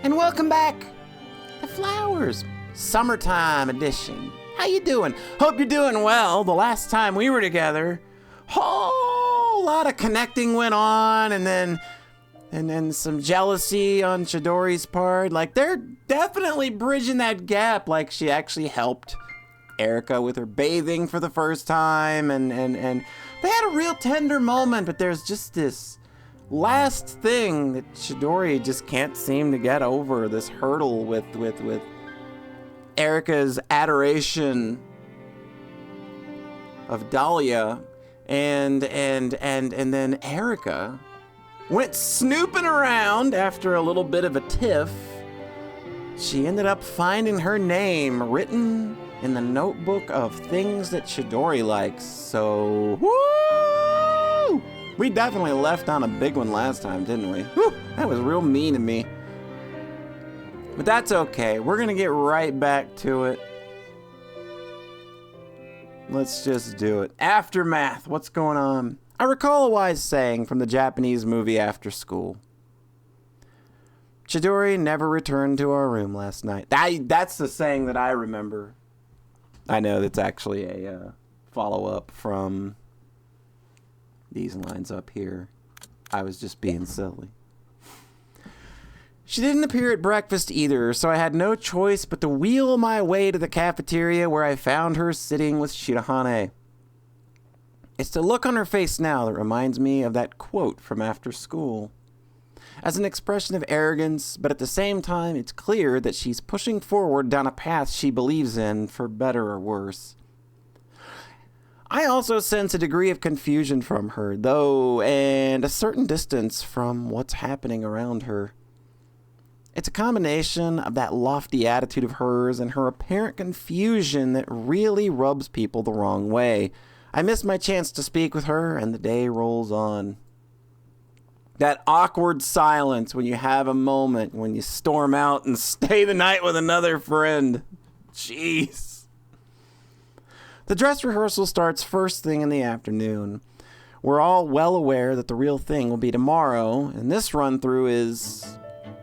And welcome back to Flowers, Summertime Edition. How you doing? Hope you're doing well. The last time we were together, whole lot of connecting went on, and then some jealousy on Chidori's part. Like, they're definitely bridging that gap. Like, she actually helped Erica with her bathing for the first time, and they had a real tender moment, but there's just this last thing that Chidori just can't seem to get over, this hurdle with Erica's adoration of Dahlia, and then Erica went snooping around after a little bit of a tiff. She ended up finding her name written in the notebook of things that Chidori likes. So, woo! We definitely left on a big one last time, didn't we? Whew, that was real mean of me. But that's okay. We're gonna get right back to it. Let's just do it. Aftermath. What's going on? I recall a wise saying from the Japanese movie After School. Chidori never returned to our room last night. That's the saying that I remember. I know that's actually a follow-up from these lines up here. I was just being silly. She didn't appear at breakfast either, so I had no choice but to wheel my way to the cafeteria, where I found her sitting with Shirahane. It's the look on her face now that reminds me of that quote from After School. As an expression of arrogance, but at the same time, it's clear that she's pushing forward down a path she believes in, for better or worse. I also sense a degree of confusion from her, though, and a certain distance from what's happening around her. It's a combination of that lofty attitude of hers and her apparent confusion that really rubs people the wrong way. I miss my chance to speak with her, and the day rolls on. That awkward silence when you have a moment, when you storm out and stay the night with another friend. Jeez. The dress rehearsal starts first thing in the afternoon. We're all well aware that the real thing will be tomorrow, and this run-through is,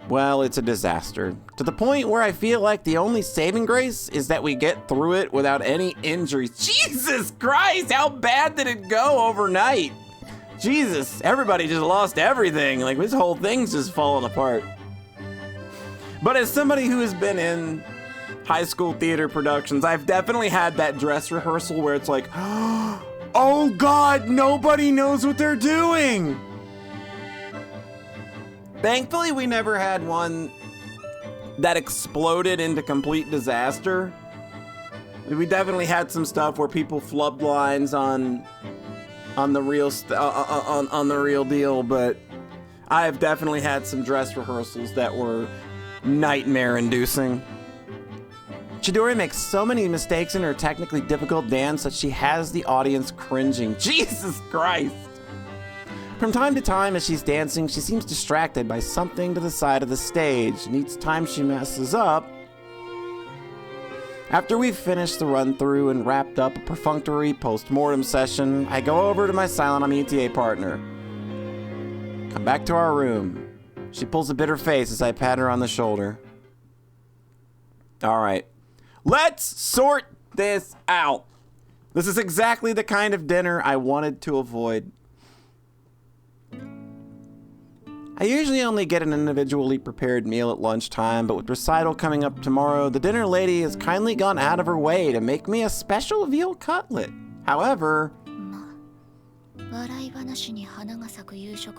well, it's a disaster. To the point where I feel like the only saving grace is that we get through it without any injuries. Jesus Christ, how bad did it go overnight? Jesus, everybody just lost everything. Like, this whole thing's just falling apart. But as somebody who has been in high school theater productions, I've definitely had that dress rehearsal where it's like, oh God, nobody knows what they're doing. Thankfully, we never had one that exploded into complete disaster. We definitely had some stuff where people flubbed lines on the real deal, but I have definitely had some dress rehearsals that were nightmare-inducing. Chidori makes so many mistakes in her technically difficult dance that she has the audience cringing. Jesus Christ! From time to time as she's dancing, she seems distracted by something to the side of the stage, and each time she messes up. After we've finished the run-through and wrapped up a perfunctory post-mortem session, I go over to my silent ETA partner. Come back to our room. She pulls a bitter face as I pat her on the shoulder. Alright, let's sort this out. This is exactly the kind of dinner I wanted to avoid. I usually only get an individually prepared meal at lunchtime, but with recital coming up tomorrow, the dinner lady has kindly gone out of her way to make me a special veal cutlet. However,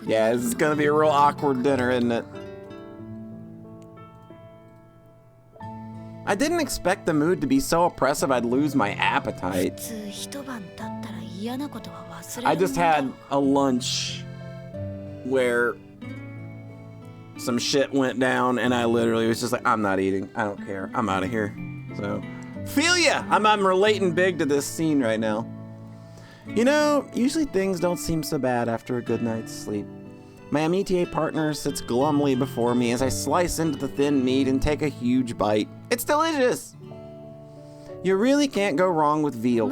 yeah, this is gonna be a real awkward dinner, isn't it? I didn't expect the mood to be so oppressive I'd lose my appetite. I just had a lunch where some shit went down, and I literally was just like, I'm not eating. I don't care. I'm out of here. So, feel ya! I'm relating big to this scene right now. You know, usually things don't seem so bad after a good night's sleep. My ETA partner sits glumly before me as I slice into the thin meat and take a huge bite. It's delicious! You really can't go wrong with veal.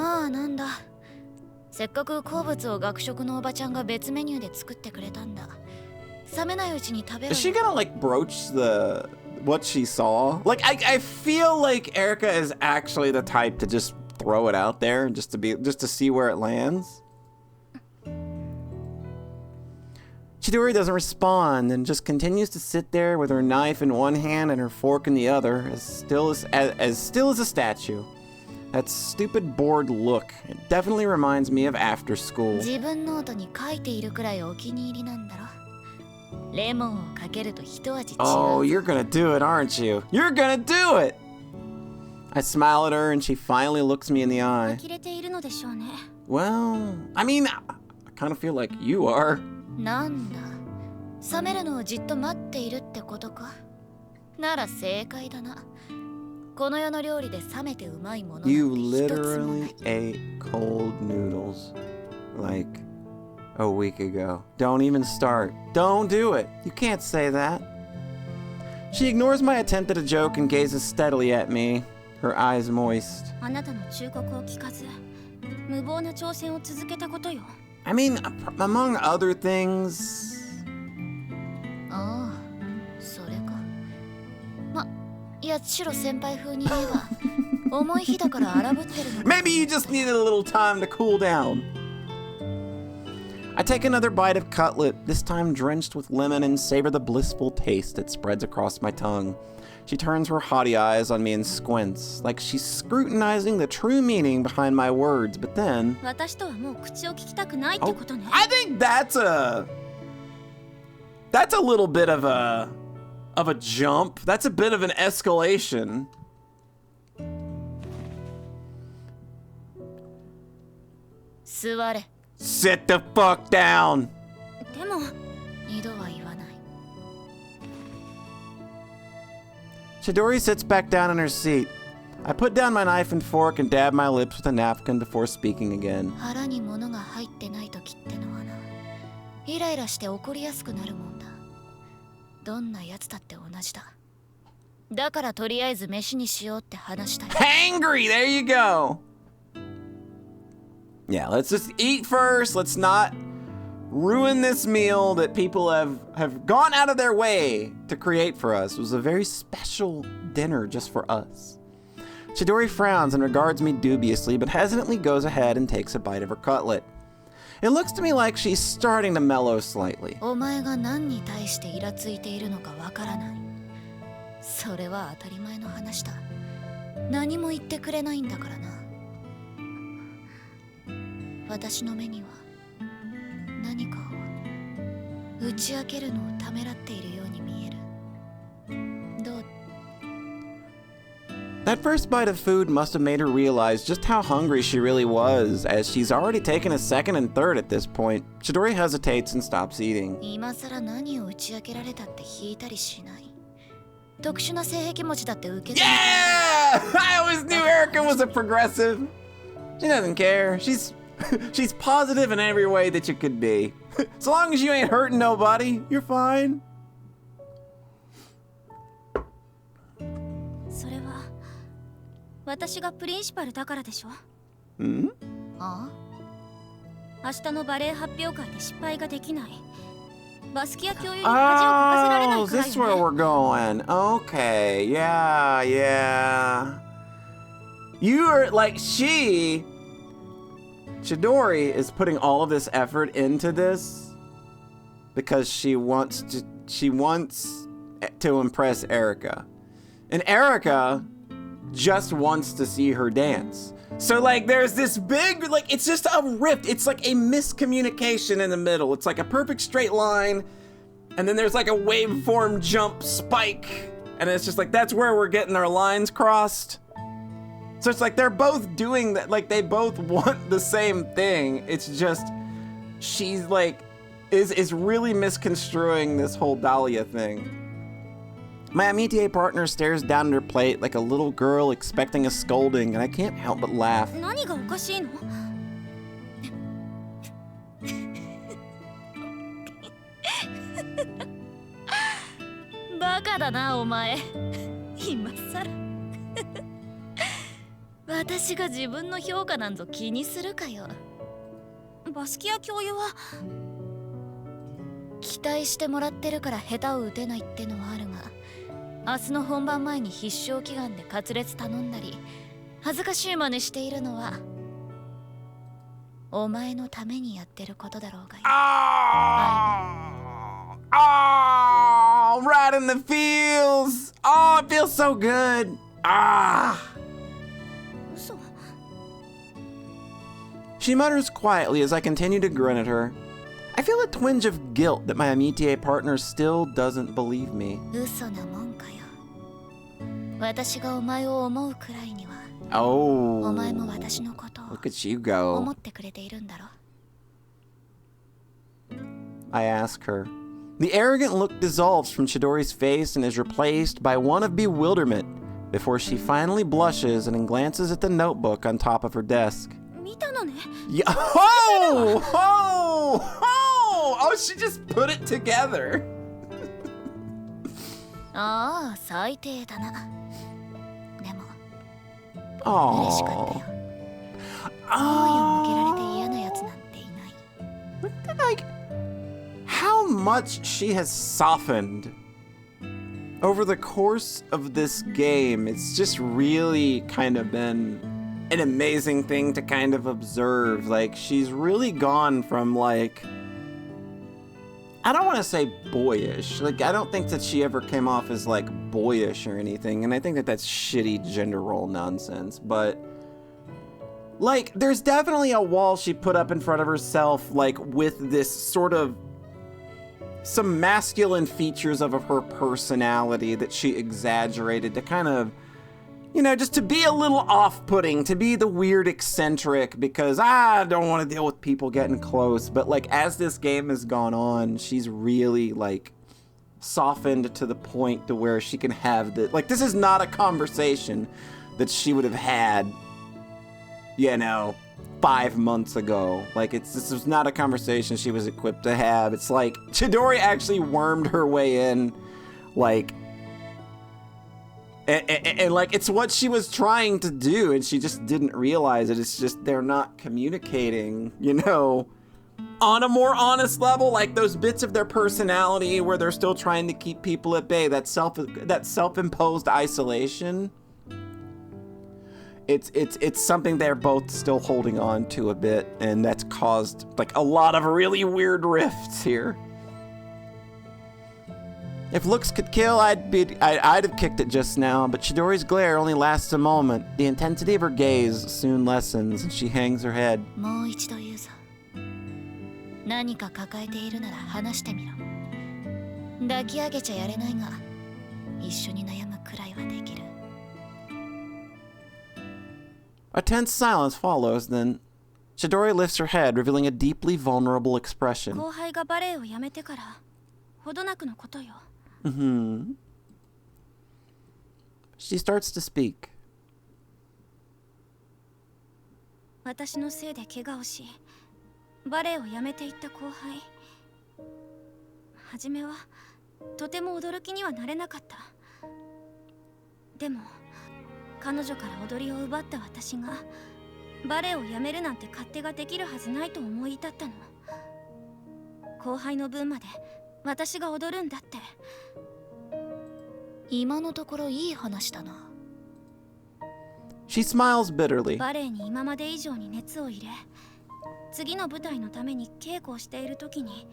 Is she gonna like broach the what she saw. Like, I feel like Erica is actually the type to just throw it out there just to see where it lands. Chidori doesn't respond and just continues to sit there with her knife in one hand and her fork in the other, as still as a statue. That stupid bored look. It definitely reminds me of after school. Oh, you're gonna do it, aren't you? You're gonna do it! I smile at her and she finally looks me in the eye. Well, I mean, I kind of feel like you are. You literally ate cold noodles like a week ago. Don't even start. Don't do it. You can't say that. She ignores my attempt at a joke and gazes steadily at me, her eyes moist. I mean, among other things... Maybe you just needed a little time to cool down. I take another bite of cutlet, this time drenched with lemon, and savor the blissful taste that spreads across my tongue. She turns her haughty eyes on me and squints, like she's scrutinizing the true meaning behind my words, but then... I think that's a little bit of a jump. That's a bit of an escalation. Sit the fuck down. Chidori sits back down in her seat. I put down my knife and fork and dab my lips with a napkin before speaking again. Hangry! There you go! Yeah, let's just eat first. Let's not ruin this meal that people have gone out of their way to create for us. It was a very special dinner just for us. Chidori frowns and regards me dubiously, but hesitantly goes ahead and takes a bite of her cutlet. It looks to me like she's starting to mellow slightly. That first bite of food must have made her realize just how hungry she really was, as she's already taken a second and third at this point. Chidori hesitates and stops eating. Yeah! I always knew Erica was a progressive. She doesn't care. She's positive in every way that you could be. As long as you ain't hurting nobody, you're fine. Hmm? Oh, this is where we're going. Okay, yeah. You are like Chidori is putting all of this effort into this because she wants to impress Erica. And Erica just wants to see her dance. So like there's this big, like it's just a rift. It's like a miscommunication in the middle. It's like a perfect straight line. And then there's like a waveform jump spike. And it's just like, that's where we're getting our lines crossed. So it's like they're both doing that, like they both want the same thing. It's just, she's like, is really misconstruing this whole Dahlia thing. My amitié partner stares down at her plate like a little girl expecting a scolding, and I can't help but laugh. 明日の本番前に必勝祈願でカツレツ頼んだり恥ずかしい真似しているのはお前のためにやってることだろうがよ。Oh, right in the feels. Oh, it feels so good.嘘。 She mutters quietly as I continue to grin at her. I feel a twinge of guilt that my amitié partner still doesn't believe me. 嘘なもんかよ。私がお前を思うくらいには。Oh, お前も私のことを look at you go. 思ってくれているんだろ。 I ask her. The arrogant look dissolves from Chidori's face and is replaced by one of bewilderment before she finally blushes and glances at the notebook on top of her desk. 見たのね。 Yeah. Oh, oh, oh, oh, she just put it together. ああ、最低だな。でも、Oh. 嬉しかったよ。好意を向けられて嫌なやつなんていない。Like, how much she has softened over the course of this game. It's just really kind of been an amazing thing to kind of observe. Like, she's really gone from, like, I don't want to say boyish. Like, I don't think that she ever came off as, like, boyish or anything. And I think that that's shitty gender role nonsense. But, like, there's definitely a wall she put up in front of herself, like, with this sort of some masculine features of her personality that she exaggerated to kind of, you know, just to be a little off-putting, to be the weird eccentric, because I don't want to deal with people getting close. But, like, as this game has gone on, she's really, like, softened to the point to where she can have the, like, this is not a conversation that she would have had, you know, 5 months ago. Like, this was not a conversation she was equipped to have. It's like Chidori actually wormed her way in, like, and like, it's what she was trying to do, and she just didn't realize it. It's just they're not communicating, you know, on a more honest level, like those bits of their personality where they're still trying to keep people at bay, that self-imposed isolation. It's something they're both still holding on to a bit, and that's caused, like, a lot of really weird rifts here. If looks could kill, I'd have kicked it just now, but Chidori's glare only lasts a moment. The intensity of her gaze soon lessens, and she hangs her head. もう一度言うぞ。何か抱えているなら話してみろ。抱き上げちゃやれないが、一緒に悩むくらいはできる。 A tense silence follows, then Chidori lifts her head, revealing a deeply vulnerable expression. 後輩がバレエをやめてからほどなくのことよ。Mm-hmm. She starts to speak. 私のせいで怪我をし、バレエをやめていった後輩。初めはとても驚きにはなれなかった。でも彼女から踊りを奪った私がバレエをやめるなんて勝手ができるはずないと思い至ったの。後輩の分まで私が踊るんだって。今のところいい話だな。She smiles bitterly. バレエに今まで以上に熱を入れ、次の舞台のために稽古をしている時に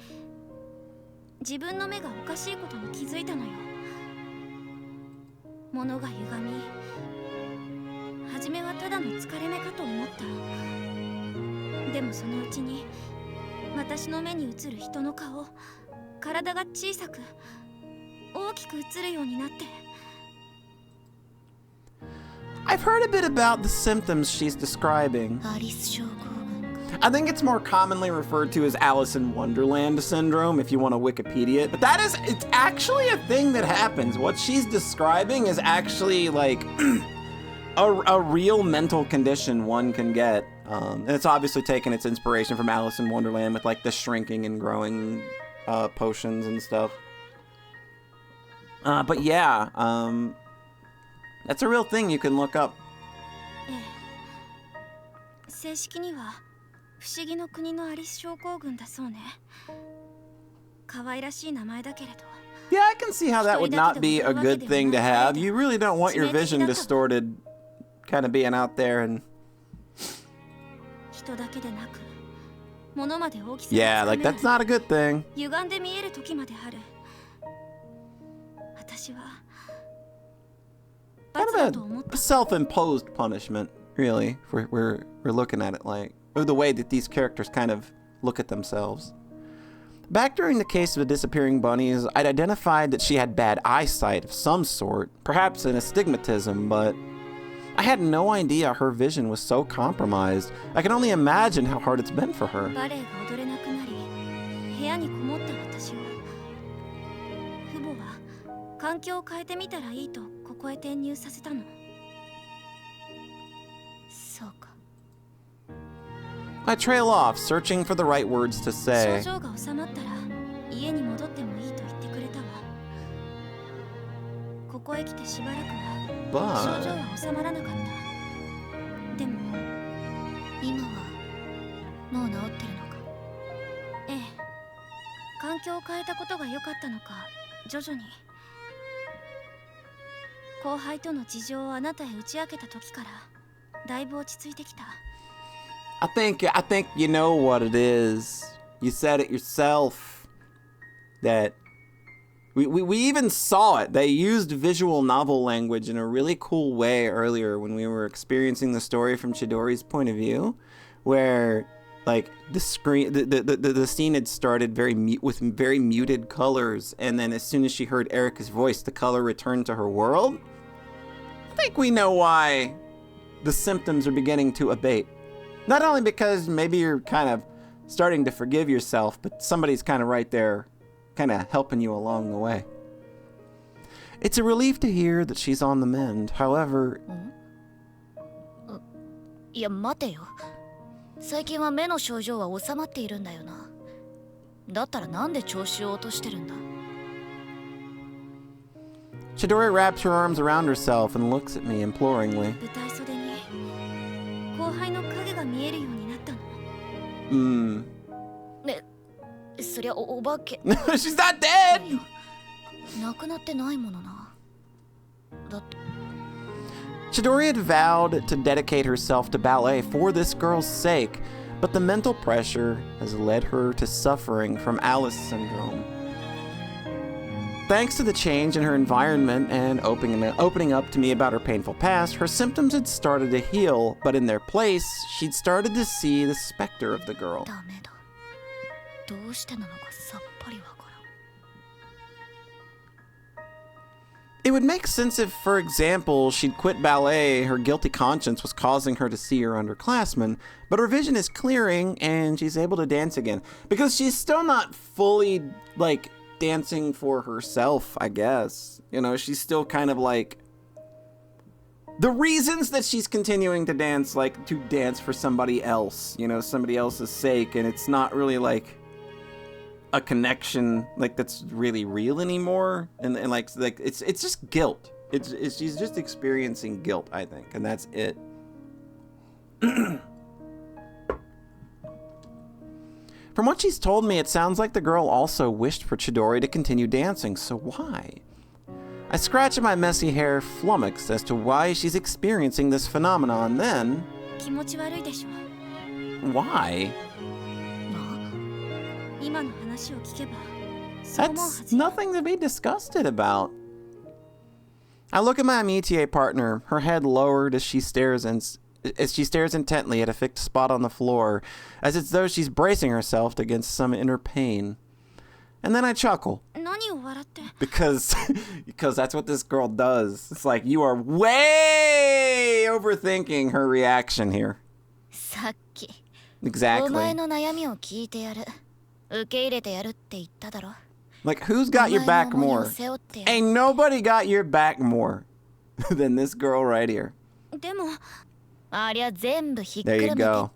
自分の目がおかしいことに気づいたのよ。物が歪み、初めはただの疲れ目かと思った。でもそのうちに私の目に映る人の顔、体が小さく大きく映るようになって。 I've heard a bit about the symptoms she's describing. アリス症候群か。 I think it's more commonly referred to as Alice in Wonderland syndrome, if you want to Wikipedia it. But it's actually a thing that happens. What she's describing is actually, like, a real mental condition one can get. And it's obviously taken its inspiration from Alice in Wonderland with, like, the shrinking and growing potions and stuff. But yeah, that's a real thing you can look up. 正式には不思議の国のアリス症候群だそうね。可愛らしい名前だけれど Yeah, I can see how that would not be a good thing to have. You really don't want your vision distorted, kind of being out there and... Yeah, like that's not a good thing. Kind of a self-imposed punishment, really. If we're looking at it like, or the way that these characters kind of look at themselves. Back during the case of the disappearing bunnies, I'd identified that she had bad eyesight of some sort, perhaps an astigmatism, but I had no idea her vision was so compromised. I can only imagine how hard it's been for her. I trail off, searching for the right words to say. But... I think you know what it is. You said it yourself. That we even saw it. They used visual novel language in a really cool way earlier when we were experiencing the story from Chidori's point of view, where like the screen, the scene had started with very muted colors, and then as soon as she heard Erica's voice, the color returned to her world. I think we know why the symptoms are beginning to abate. Not only because maybe you're kind of starting to forgive yourself, but somebody's kind of right there, kind of helping you along the way. It's a relief to hear that she's on the mend. However... いや、待てよ。最近は目の症状は収まっているんだよな。だったらなんで調子を落としてるんだ? Chidori wraps her arms around herself and looks at me imploringly. She's not dead! Chidori had vowed to dedicate herself to ballet for this girl's sake, but the mental pressure has led her to suffering from Alice syndrome. Thanks to the change in her environment and opening up to me about her painful past, her symptoms had started to heal, but in their place, she'd started to see the specter of the girl. It would make sense if, for example, she'd quit ballet, her guilty conscience was causing her to see her underclassmen, but her vision is clearing and she's able to dance again. Because she's still not fully, like, dancing for herself, I guess. You know, she's still kind of like... The reasons that she's continuing to dance, like, to dance for somebody else, you know, somebody else's sake, and it's not really, like, a connection, like, that's really real anymore, and like it's just guilt. It's she's just experiencing guilt, I think, and that's it. From what she's told me, it sounds like the girl also wished for Chidori to continue dancing, so why? I scratch at my messy hair, flummoxed as to why she's experiencing this phenomenon, then... Why? That's nothing to be disgusted about. I look at my amitié partner, her head lowered as she stares intently at a fixed spot on the floor, as it's though she's bracing herself against some inner pain. And then I chuckle. Because that's what this girl does. It's like you are way overthinking her reaction here. Exactly. Like, who's got your back more? Ain't nobody got your back more than this girl right here. There you go.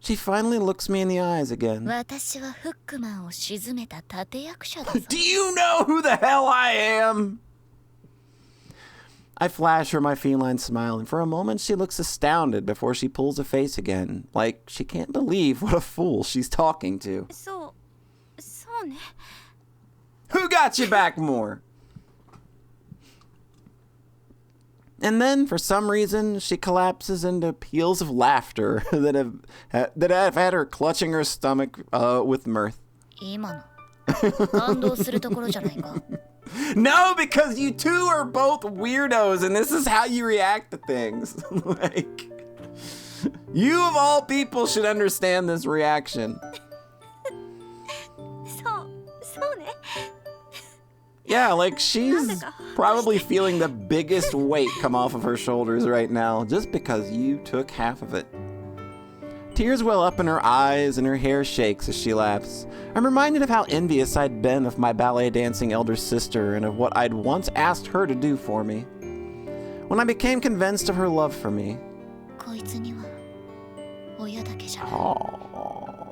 She finally looks me in the eyes again. Do you know who the hell I am? I flash her my feline smile, and for a moment she looks astounded before she pulls a face again, like she can't believe what a fool she's talking to. そうね。 Who got you back more? And then, for some reason, she collapses into peals of laughter that have had her clutching her stomach with mirth. 今の感動するところじゃないか。 No, because you two are both weirdos, and this is how you react to things. Like, you of all people should understand this reaction. そうね。 Yeah, like she's probably feeling the biggest weight come off of her shoulders right now, just because you took half of it. Tears well up in her eyes and her hair shakes as she laughs. I'm reminded of how envious I'd been of my ballet dancing elder sister and of what I'd once asked her to do for me. When I became convinced of her love for me. こいつには親だけじゃない。 Oh.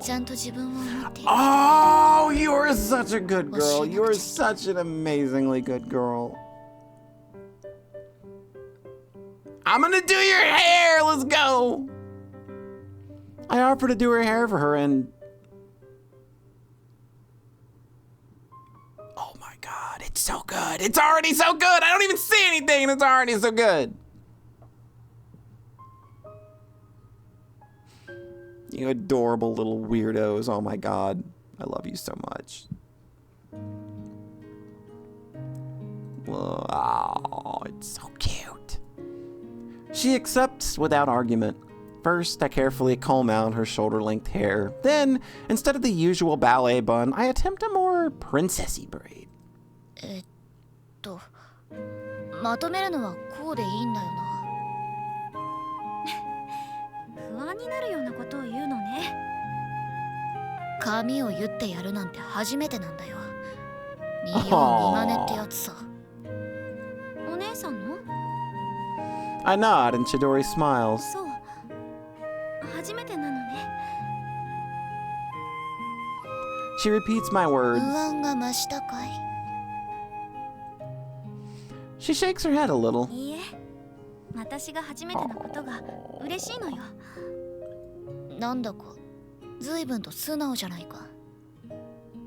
ちゃんと自分を思っている。 Oh, you are such a good girl. You are such an amazingly good girl. I'm gonna do your hair. Let's go. I offer to do her hair for her and... Oh my god, it's so good. It's already so good. I don't even see anything and it's already so good. You adorable little weirdos. Oh my god. I love you so much. Oh, it's so cute. She accepts without argument. First, I carefully comb out her shoulder-length hair. Then, instead of the usual ballet bun, I attempt a more princessy braid. まとめるのはこうでいいんだよな。不安になるようなことを言うのね。髪を言ってやるなんて初めてなんだよ。見よう見まねってやつさ。お姉さんの？ I nod and Chidori smiles. そう。初めてなのね。 She repeats my words. 不安が増したかい？ She shakes her head a little. いいえ、私が初めてのことが嬉しいのよ。なんだか随分と素直じゃないか。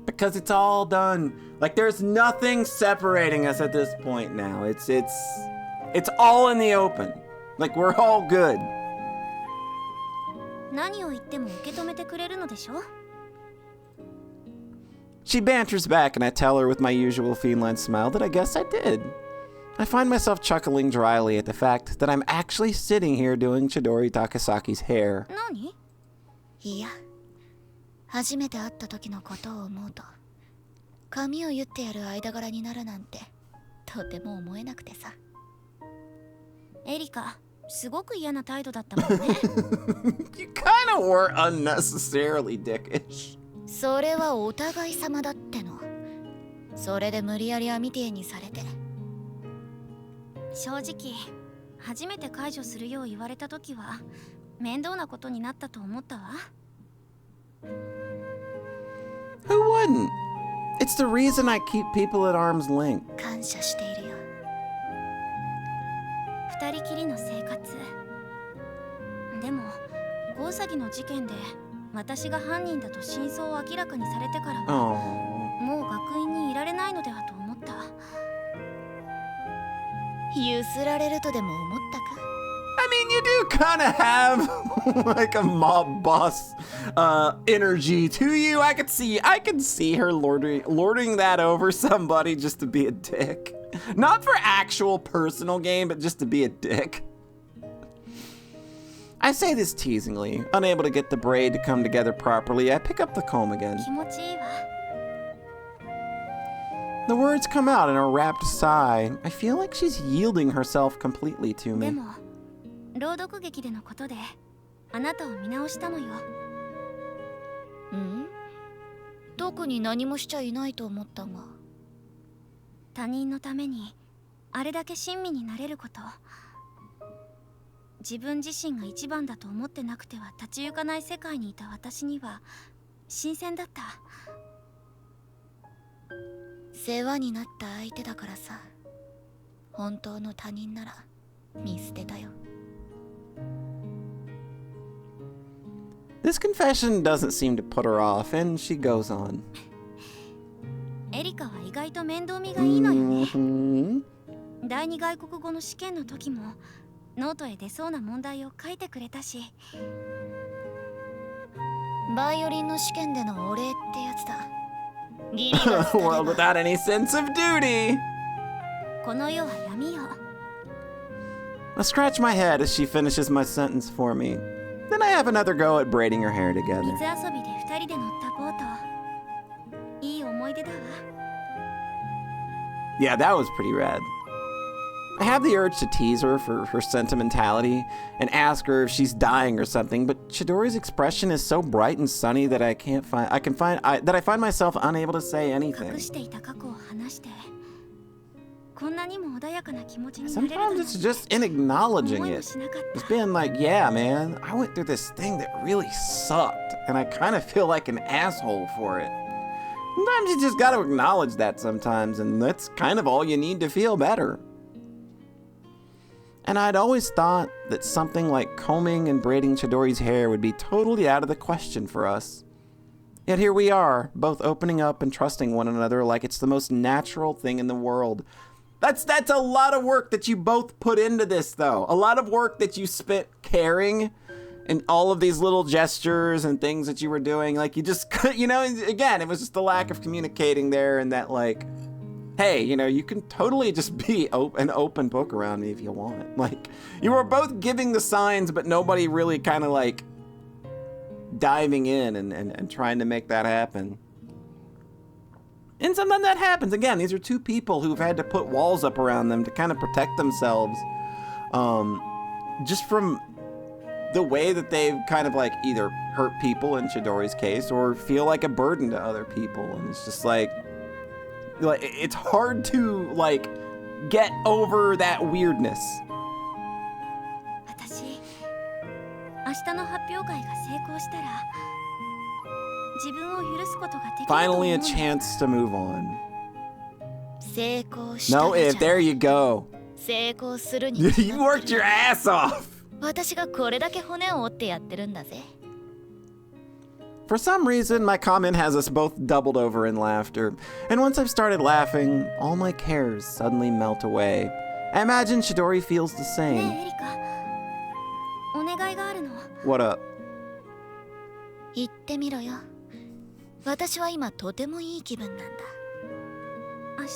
Because it's all done. Like there's nothing separating us at this point now. It's all in the open. Like we're all good. 何を言っても受け止めてくれるのでしょ？ She banters back and I tell her with my usual feline smile that I guess I did. I find myself chuckling dryly at the fact that I'm actually sitting here doing Chidori Takasaki's hair. 何？いや、初めて会った時のことを思うと、髪を言ってやる間柄になるなんてとても思えなくてさ。エリカ、すごく嫌な態度だったもんね。You kind of were unnecessarily dickish. それはお互い様だっての。それで無理やり網手にされて。正直、初めて解除するよう言われた時は面倒なことになったと思ったわ。Who wouldn't? It's the reason I keep people at arm's length. 感謝しているよ。二人きりの生活。でも、ゴーサギの事件で私が犯人だと真相を明らかにされてからは、 Oh. もう学院にいられないのではと思った。ゆすられるとでも思ったか？ I mean, you do kind of have like a mob boss energy to you. I could see her lording that over somebody just to be a dick. Not for actual personal gain, but just to be a dick. I say this teasingly. Unable to get the braid to come together properly, I pick up the comb again. 気持ちいいわ。 The words come out in a rapt sigh. I feel like she's yielding herself completely to で me. も、朗読劇でのことであなたを見直したのよ。うん？特に何もしちゃいないと思ったが。他人のためにあれだけ親身になれること、自分自身が一番だと思ってなくては立ち行かない世界にいた私には新鮮だった。世話になった相手だからさ。本当の他人なら見捨てたよ。 This confession doesn't seem to put her off, and she goes on. エリカは意外と面倒見がいいのよね。 Mhm. 第二外国語の試験の時もノートへ出そうな問題を書いてくれたし。バイオリンの試験でのお礼ってやつだ。ギリが A 捨てれ world ば without any sense of duty. この世は闇よ。 I scratch my head as she finishes my sentence for me. Then I have another go at braiding her hair 水 together. 遊びで二人で乗ったボート。いい思い出だわ。 Yeah, that was pretty rad. I have the urge to tease her for her sentimentality and ask her if she's dying or something, but Chidori's expression is so bright and sunny that I find myself unable to say anything. 隠していた過去を話して、こんなにも穏やかな気持ちになれると Sometimes it's just in acknowledging 思いも it. しなかっ Just た。 being like, yeah, man, I went through this thing that really sucked, and I kind of feel like an asshole for it. Sometimes you just gotta acknowledge that sometimes, and that's kind of all you need to feel better. And I'd always thought that something like combing and braiding Chidori's hair would be totally out of the question for us. Yet here we are, both opening up and trusting one another like it's the most natural thing in the world. That's a lot of work that you both put into this, though. A lot of work that you spent caring and all of these little gestures and things that you were doing. Like, you just, you know, again, it was just the lack of communicating there and that, like, hey, you know, you can totally just be an open book around me if you want. Like, you were both giving the signs, but nobody really kind of, like, diving in and trying to make that happen. And sometimes that happens. Again, these are two people who've had to put walls up around them to kind of protect themselves just from the way that they've kind of like either hurt people in Chidori's case or feel like a burden to other people. And it's just like it's hard to like get over that weirdness. 私、明日の発表会が成功したら、自分を許すことができると思う Finally a の。 chance to move on. 成功した No ら if, じゃ there you go. 成功するに You 決まって worked る your ass off. 私がこれだけ骨を折ってやってるんだぜ。 For some reason, my comment has us both doubled over in laughter, and once I've started laughing, all my cares suddenly melt away. I imagine Chidori feels the ね same. えエリカ、お願いがあるの。 What up? 言ってみろよ。私は今とてもいい気分なんだ。明日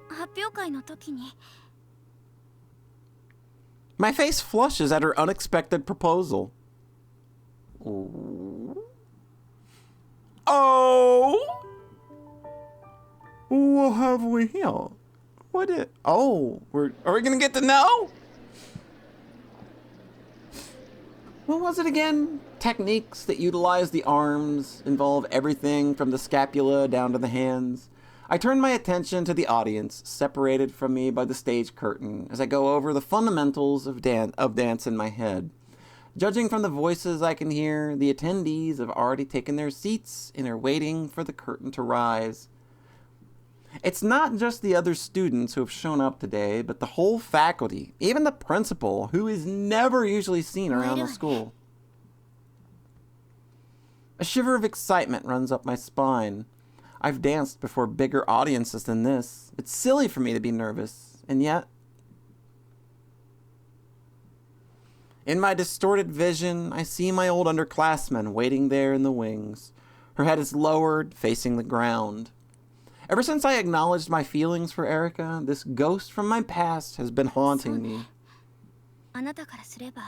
発表会の時に。 My face flushes at her unexpected proposal. Oh! What have we here? What is... Oh, are we gonna get to know? What was it again? Techniques that utilize the arms, involve everything from the scapula down to the hands. I turn my attention to the audience, separated from me by the stage curtain, as I go over the fundamentals of dance in my head. Judging from the voices I can hear, the attendees have already taken their seats and are waiting for the curtain to rise. It's not just the other students who have shown up today, but the whole faculty, even the principal, who is never usually seen around the school. A shiver of excitement runs up my spine. I've danced before bigger audiences than this. It's silly for me to be nervous, and yet... In my distorted vision, I see my old underclassman waiting there in the wings. Her head is lowered, facing the ground. Ever since I acknowledged my feelings for Erica, this ghost from my past has been haunting me. あなたからすれば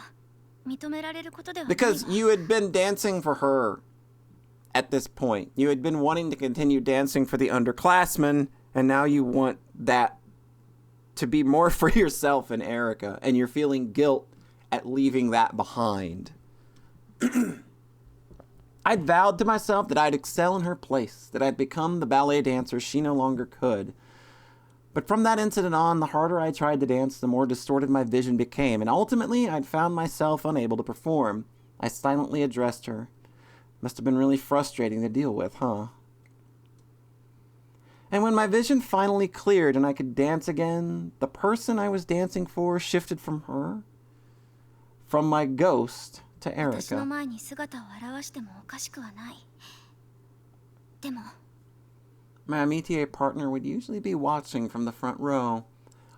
認められることではないわ。 Because you had been dancing for her at this point. You had been wanting to continue dancing for the underclassmen, and now you want that to be more for yourself and Erica, and you're feeling guilt at leaving that behind. I'd vowed to myself that I'd excel in her place, that I'd become the ballet dancer she no longer could. But from that incident on, the harder I tried to dance, the more distorted my vision became, and ultimately I'd found myself unable to perform. I silently addressed her. Must have been really frustrating to deal with, huh? And when my vision finally cleared and I could dance again, the person I was dancing for shifted from her, from my ghost, to 私の Erica. 前に姿を現してもおかしくはない。でも My amitié partner would usually be watching from the front row.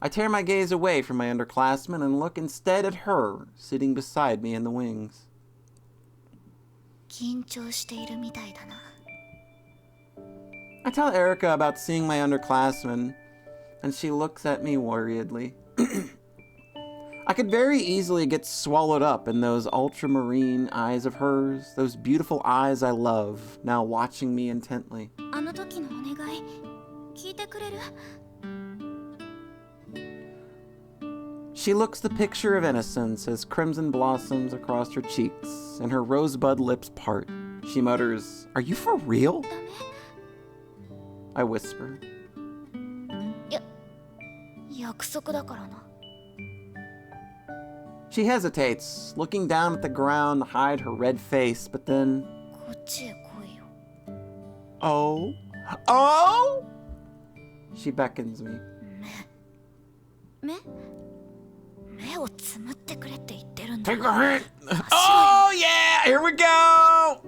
I tear my gaze away from my underclassmen and look instead at her, sitting beside me in the wings. 緊張しているみたいだな。I tell Erica about seeing my underclassmen, and she looks at me worriedly. I could very easily get swallowed up in those ultramarine eyes of hers, those beautiful eyes I love, now watching me intently. あの時のお願い聞いてくれる？ She looks the picture of innocence as crimson blossoms across her cheeks and her rosebud lips part. She mutters, "Are you for real?" ダメ？ I whisper. 約束だからな。 She hesitates, looking down at the ground to hide her red face, but then, こっちへ来いよ。 "Oh? Oh?" She beckons me. 目？目をつむってくれって言ってるんだ。 Take a hint. Oh, yeah! Here we go!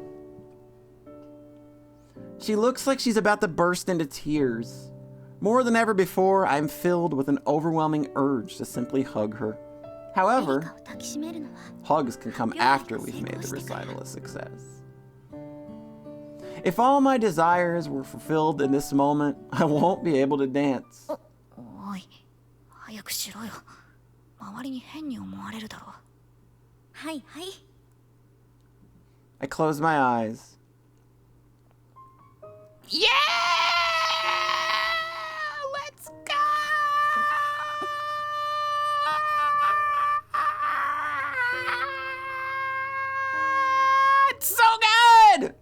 She looks like she's about to burst into tears. More than ever before, I'm filled with an overwhelming urge to simply hug her. エリカ However, を抱きしめるのは hugs can come after we've made the recital a success. If all my desires were fulfilled in this moment, I won't be able to dance. おい、早くしろよ。周りに変に思われるだろう。はいはい。 I close my eyes. Yeah! Let's go! It's so good!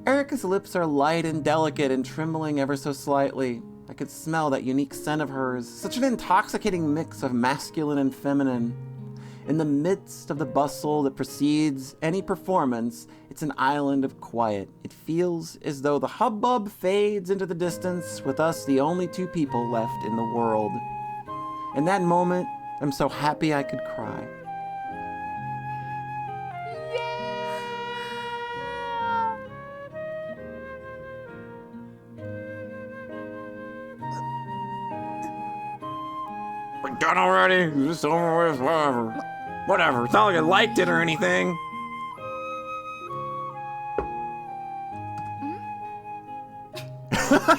Erica's lips are light and delicate and trembling ever so slightly. I could smell that unique scent of hers, such an intoxicating mix of masculine and feminine. In the midst of the bustle that precedes any performance, it's an island of quiet. It feels as though the hubbub fades into the distance, with us the only two people left in the world. In that moment, I'm so happy I could cry. We're done already? Just over with, whatever. Whatever, it's not like I liked it or anything.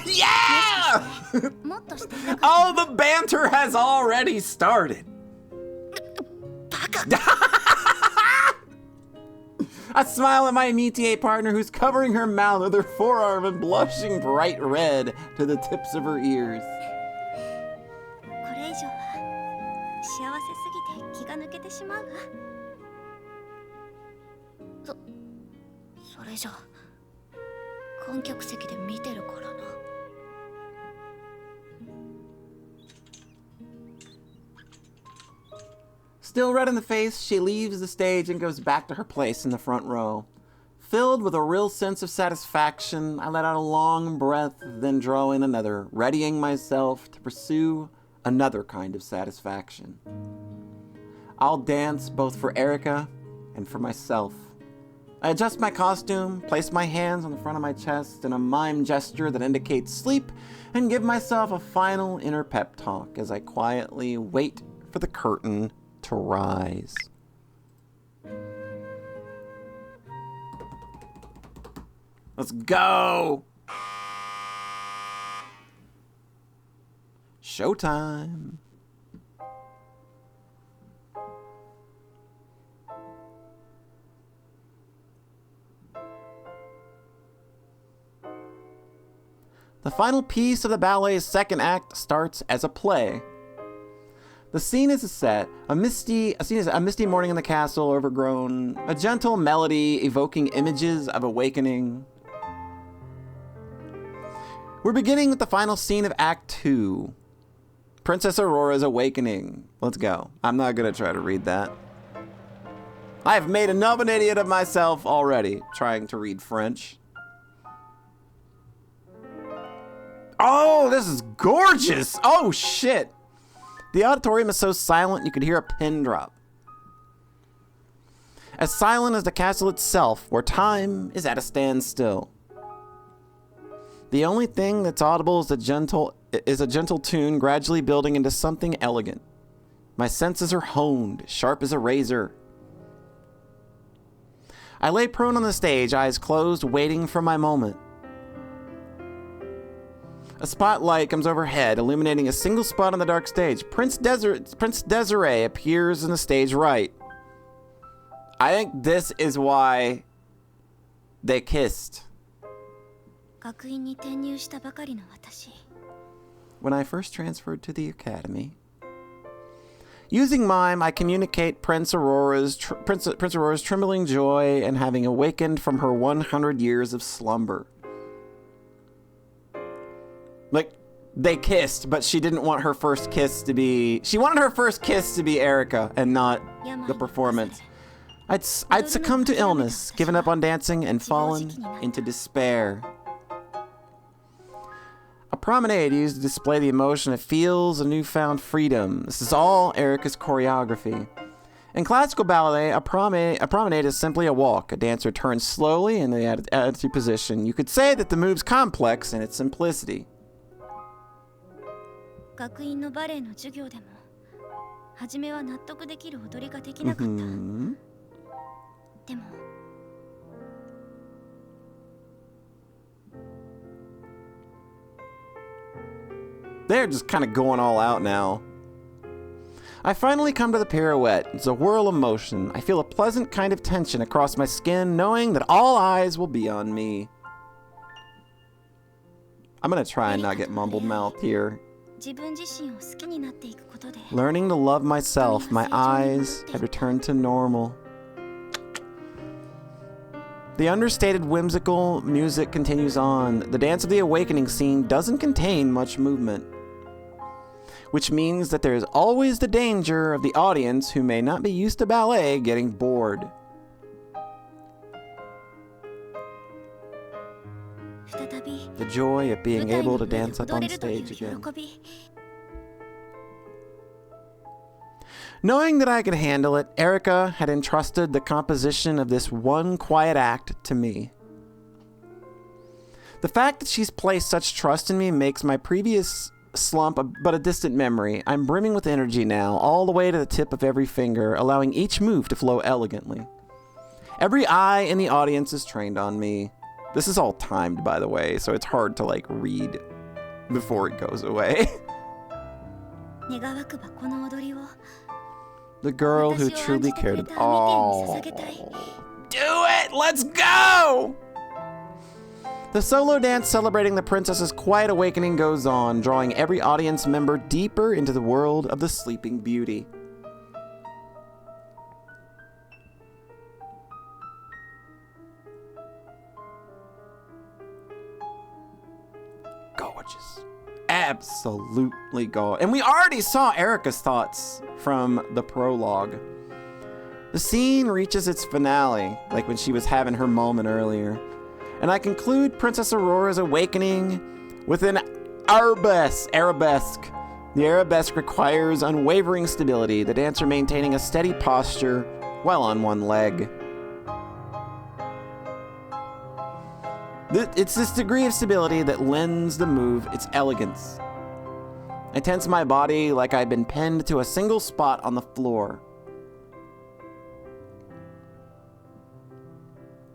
Yeah! もっとしていたか Oh, the banter has already started. バカ。 I smile at my amitié partner who's covering her mouth with her forearm and blushing bright red to the tips of her ears. これ以上は幸せすぎて気が抜けてしまうわ。それじゃ観客席で見てるからな。 Still red in the face, she leaves the stage and goes back to her place in the front row. Filled with a real sense of satisfaction, I let out a long breath, then draw in another, readying myself to pursue another kind of satisfaction. I'll dance both for Erica and for myself. I adjust my costume, place my hands on the front of my chest in a mime gesture that indicates sleep, and give myself a final inner pep talk as I quietly wait for the curtain to rise. Let's go! Showtime! The final piece of the ballet's second act starts as a play. The scene is a misty morning in the castle, overgrown, a gentle melody evoking images of awakening. We're beginning with the final scene of Act 2. Princess Aurora's awakening. Let's go. I'm not gonna try to read that. I have made enough an idiot of myself already trying to read French. Oh, this is gorgeous. Oh, shit. The auditorium is so silent you could hear a pin drop. As silent as the castle itself, where time is at a standstill. The only thing that's audible is a gentle tune gradually building into something elegant. My senses are honed, sharp as a razor. I lay prone on the stage, eyes closed, waiting for my moment. A spotlight comes overhead, illuminating a single spot on the dark stage. Prince Desiree appears in the stage right. I think this is why they kissed. When I first transferred to the academy, using mime, I communicate Prince Aurora's trembling joy and having awakened from her 100 years of slumber. Like, they kissed, but she didn't want her first kiss to be... She wanted her first kiss to be Erica and not the performance. I'd succumbed to illness, given up on dancing, and fallen into despair. A promenade used to display the emotion it feels a newfound freedom. This is all Erica's choreography. In classical ballet, a promenade is simply a walk. A dancer turns slowly in the attitude position. You could say that the move's complex in its simplicity. 学院のバレエの授業でも初めは納得できる踊りができなかった。でも They're just kind of going all out now. I finally come to the pirouette. It's a whirl of motion. I feel a pleasant kind of tension across my skin, knowing that all eyes will be on me. I'm gonna try and not get mumbled mouthed here. Learning to love myself, my eyes had returned to normal. The understated whimsical music continues on. The Dance of the Awakening scene doesn't contain much movement, which means that there is always the danger of the audience who may not be used to ballet getting bored. The joy of being able to dance up on stage again. Knowing that I could handle it, Erica had entrusted the composition of this one quiet act to me. The fact that she's placed such trust in me makes my previous slump but a distant memory. I'm brimming with energy now, all the way to the tip of every finger, allowing each move to flow elegantly. Every eye in the audience is trained on me. This is all timed, by the way, so it's hard to, like, read before it goes away. The girl who truly cared. Oh, do it! Let's go! The solo dance celebrating the princess's quiet awakening goes on, drawing every audience member deeper into the world of the Sleeping Beauty. Gorgeous. Absolutely gorgeous. And we already saw Erica's thoughts from the prologue. The scene reaches its finale, like when she was having her moment earlier. And I conclude Princess Aurora's awakening with an arabesque. The arabesque requires unwavering stability, the dancer maintaining a steady posture while on one leg. It's this degree of stability that lends the move its elegance. I tense my body like I've been pinned to a single spot on the floor.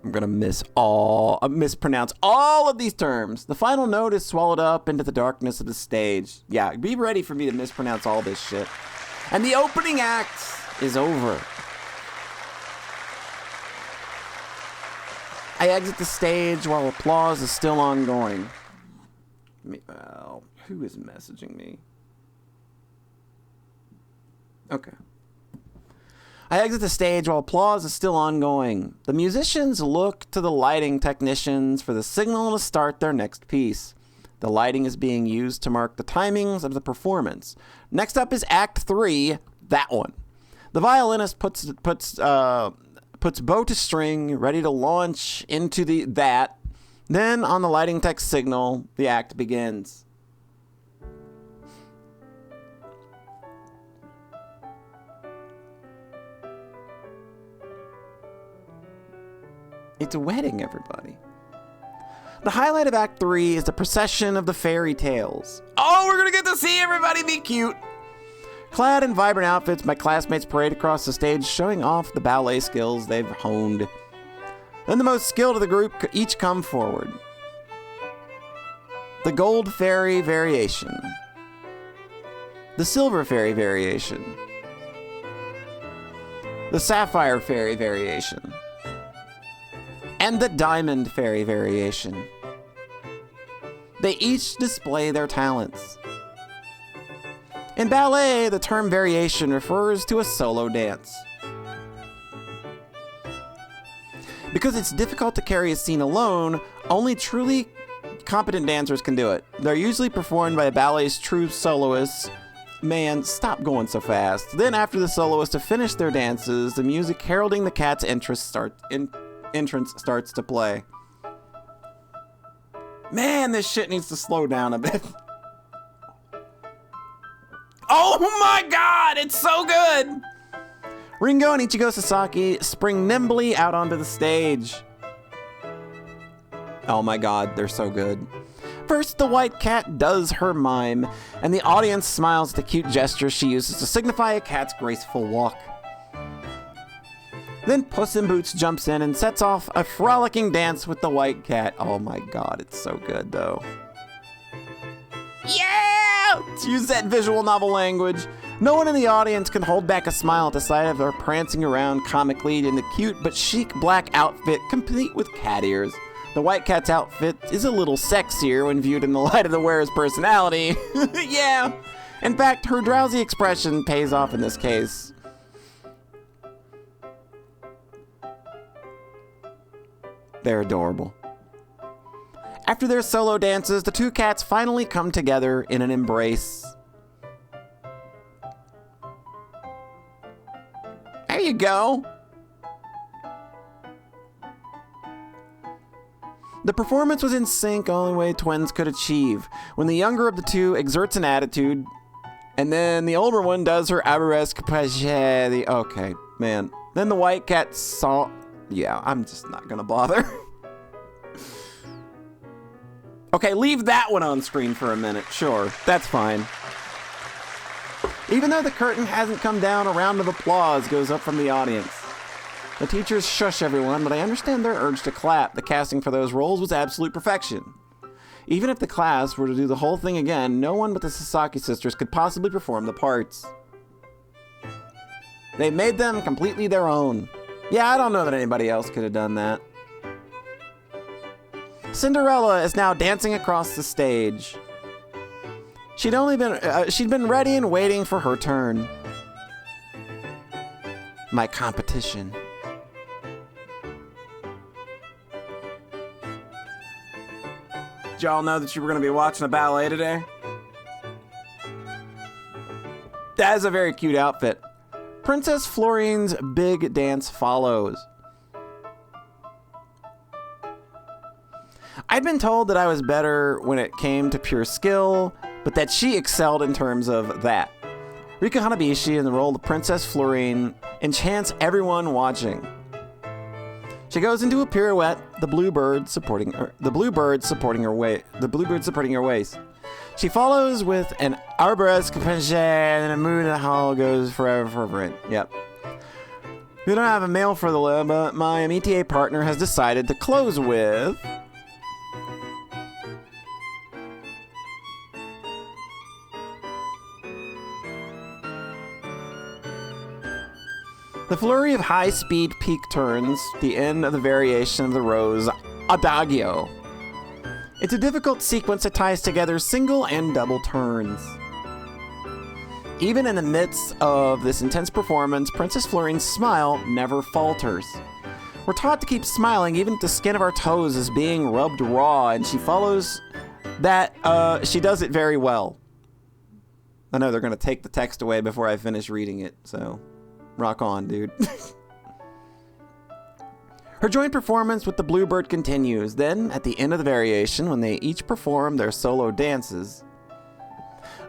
I'm gonna mispronounce all of these terms. The final note is swallowed up into the darkness of the stage. Yeah, be ready for me to mispronounce all this shit. And the opening act is over. I exit the stage while applause is still ongoing. Well, who is messaging me? Okay. I exit the stage while applause is still ongoing. The musicians look to the lighting technicians for the signal to start their next piece. The lighting is being used to mark the timings of the performance. Next up is Act 3, that one. The violinist puts bow to string, ready to launch into that. Then, on the lighting tech signal, the act begins. It's a wedding, everybody. The highlight of Act 3 is the procession of the fairy tales. Oh, we're gonna get to see everybody be cute! Clad in vibrant outfits, my classmates parade across the stage, showing off the ballet skills they've honed. Then the most skilled of the group each come forward. The Gold Fairy Variation. The Silver Fairy Variation. The Sapphire Fairy Variation. And the Diamond Fairy Variation. They each display their talents. In ballet, the term variation refers to a solo dance. Because it's difficult to carry a scene alone, only truly competent dancers can do it. They're usually performed by a ballet's true soloists. Man, stop going so fast. Then after the soloists have finished their dances, the music heralding the cat's entrance starts to play. Man, this shit needs to slow down a bit. Oh my god, it's so good! Ringo and Ichigo Sasaki spring nimbly out onto the stage. Oh my god, they're so good. First, the white cat does her mime, and the audience smiles at the cute gesture she uses to signify a cat's graceful walk. Then Puss in Boots jumps in and sets off a frolicking dance with the white cat. Oh my god, it's so good though. Yeah! To use that visual novel language. No one in the audience can hold back a smile at the sight of her prancing around comically in the cute but chic black outfit complete with cat ears. The white cat's outfit is a little sexier when viewed in the light of the wearer's personality. Yeah! In fact, her drowsy expression pays off in this case. They're adorable. After their solo dances, the two cats finally come together in an embrace. There you go. The performance was in sync, only way twins could achieve. When the younger of the two exerts an attitude, and then the older one does her arabesque page. Okay, man. Then the white cat saw... Yeah, I'm just not gonna bother. Okay, leave that one on screen for a minute. Sure, that's fine. Even though the curtain hasn't come down, a round of applause goes up from the audience. The teachers shush everyone, but I understand their urge to clap. The casting for those roles was absolute perfection. Even if the class were to do the whole thing again, no one but the Sasaki sisters could possibly perform the parts. They made them completely their own. Yeah, I don't know that anybody else could have done that. Cinderella is now dancing across the stage. She'd been ready and waiting for her turn. My competition. Did y'all know that you were going to be watching a ballet today? That is a very cute outfit. Princess Florine's big dance follows. I'd been told that I was better when it came to pure skill, but that she excelled in terms of that. Rika Hanabishi in the role of Princess Florine enchants everyone watching. She goes into a pirouette, the bluebird supporting her waist. She follows with an arabesque penché and a mood in the hall goes forever fervent. Yep. We don't have a mail for the lab, but my MTA partner has decided to close with... The flurry of high-speed peak turns, the end of the variation of the rose Adagio. It's a difficult sequence that ties together single and double turns. Even in the midst of this intense performance, Princess Florine's smile never falters. We're taught to keep smiling even if the skin of our toes is being rubbed raw, and she follows that, she does it very well. I know they're going to take the text away before I finish reading it, so... Rock on, dude. Her joint performance with the Bluebird continues. Then, at the end of the variation, when they each perform their solo dances,